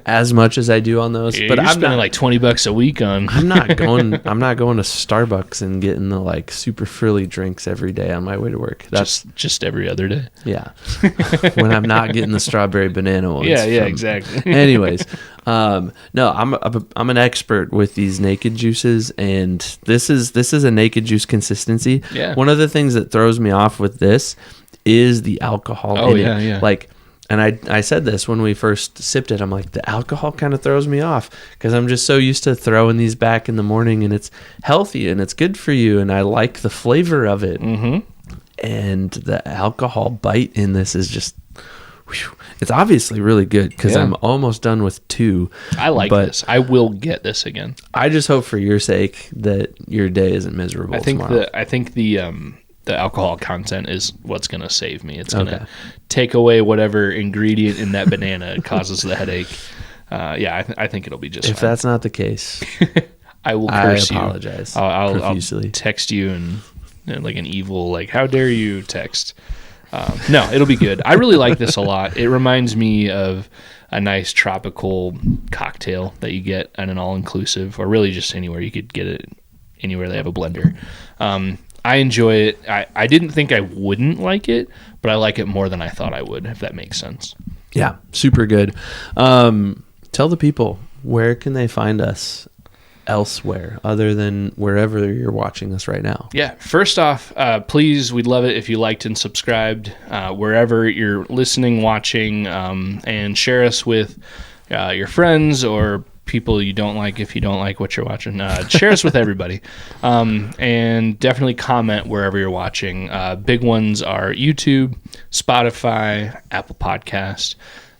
as much as I do on those. Yeah, but you're I'm spending not, like $20 a week on. I'm not going to Starbucks and getting the like super frilly drinks every day on my way to work. That's just every other day. Yeah. When I'm not getting the strawberry banana ones. Yeah, exactly. Anyways, No, I'm an expert with these naked juices, and this is a naked juice consistency. Yeah. One of the things that throws me off with this is the alcohol in it. Yeah. Like, and I said this when we first sipped it. I'm like, the alcohol kind of throws me off because I'm just so used to throwing these back in the morning, and it's healthy and it's good for you, and I like the flavor of it. Mm-hmm. And the alcohol bite in this is just, whew, it's obviously really good because I'm almost done with 2. I like this. I will get this again. I just hope for your sake that your day isn't miserable tomorrow. I think the alcohol content is what's going to save me. It's going to take away whatever ingredient in that banana causes the headache. I think it'll be just if fine. That's not the case, I will curse you. I apologize. I'll text you and like an evil, like, how dare you text. No, it'll be good. I really like this a lot. It reminds me of a nice tropical cocktail that you get at an all-inclusive, or really just anywhere. You could get it anywhere they have a blender. I enjoy it. I didn't think I wouldn't like it, but I like it more than I thought I would, if that makes sense. Yeah, super good. Tell the people, where can they find us elsewhere other than wherever you're watching us right now? Yeah, first off, please, we'd love it if you liked and subscribed wherever you're listening, watching, and share us with your friends or people you don't like. If you don't like what you're watching, share us with everybody, and definitely comment wherever you're watching. Big ones are YouTube, Spotify, Apple Podcast,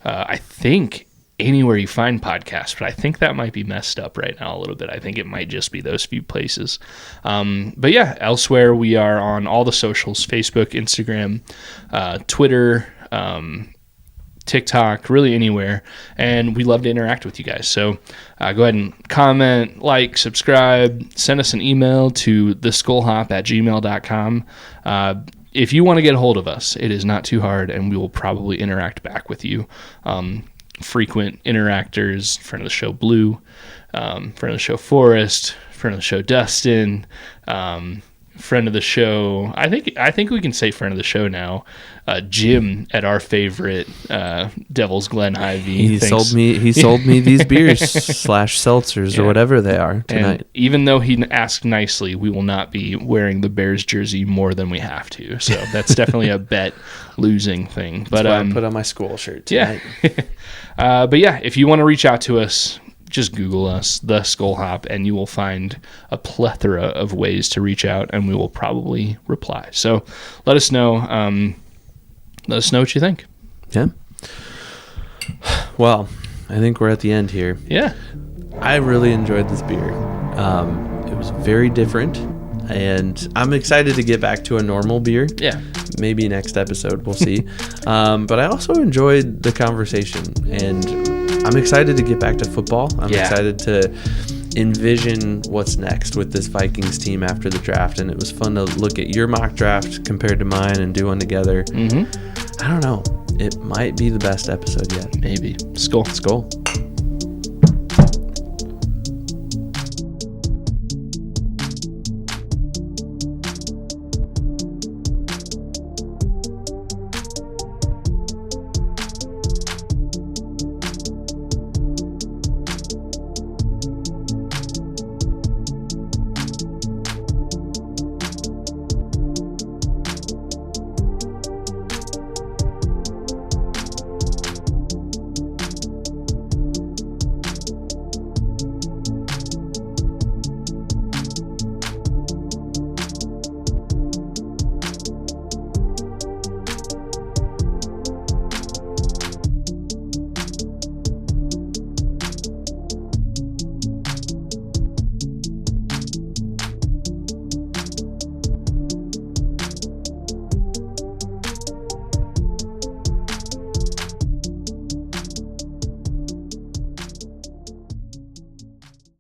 I think anywhere you find podcasts, but I think that might be messed up right now a little bit. I think it might just be those few places. But yeah, elsewhere we are on all the socials: Facebook, Instagram, Twitter, TikTok, really anywhere. And we love to interact with you guys. So go ahead and comment, like, subscribe, send us an email to theskolhop@gmail.com. If you want to get a hold of us, it is not too hard, and we will probably interact back with you. Frequent interactors, friend of the show Blue, friend of the show Forrest, friend of the show Dustin, friend of the show, I think we can say friend of the show now, Jim at our favorite Devil's Glen Hy-Vee. He sold me these beers / seltzers or whatever they are tonight. And even though he asked nicely, we will not be wearing the Bears jersey more than we have to. So that's definitely a bet losing thing. But I put on my Skol shirt tonight. Yeah. But yeah, if you want to reach out to us, just Google us, The Skol Hop, and you will find a plethora of ways to reach out, and we will probably reply. So let us know. Let us know what you think. Yeah. Well, I think we're at the end here. Yeah. I really enjoyed this beer. It was very different, and I'm excited to get back to a normal beer. Yeah. Maybe next episode, we'll see. But I also enjoyed the conversation, and I'm excited to get back to football. I'm excited to envision what's next with this Vikings team after the draft, and it was fun to look at your mock draft compared to mine and do one together. Mm-hmm. I don't know. It might be the best episode yet. Maybe. Skol. Skol.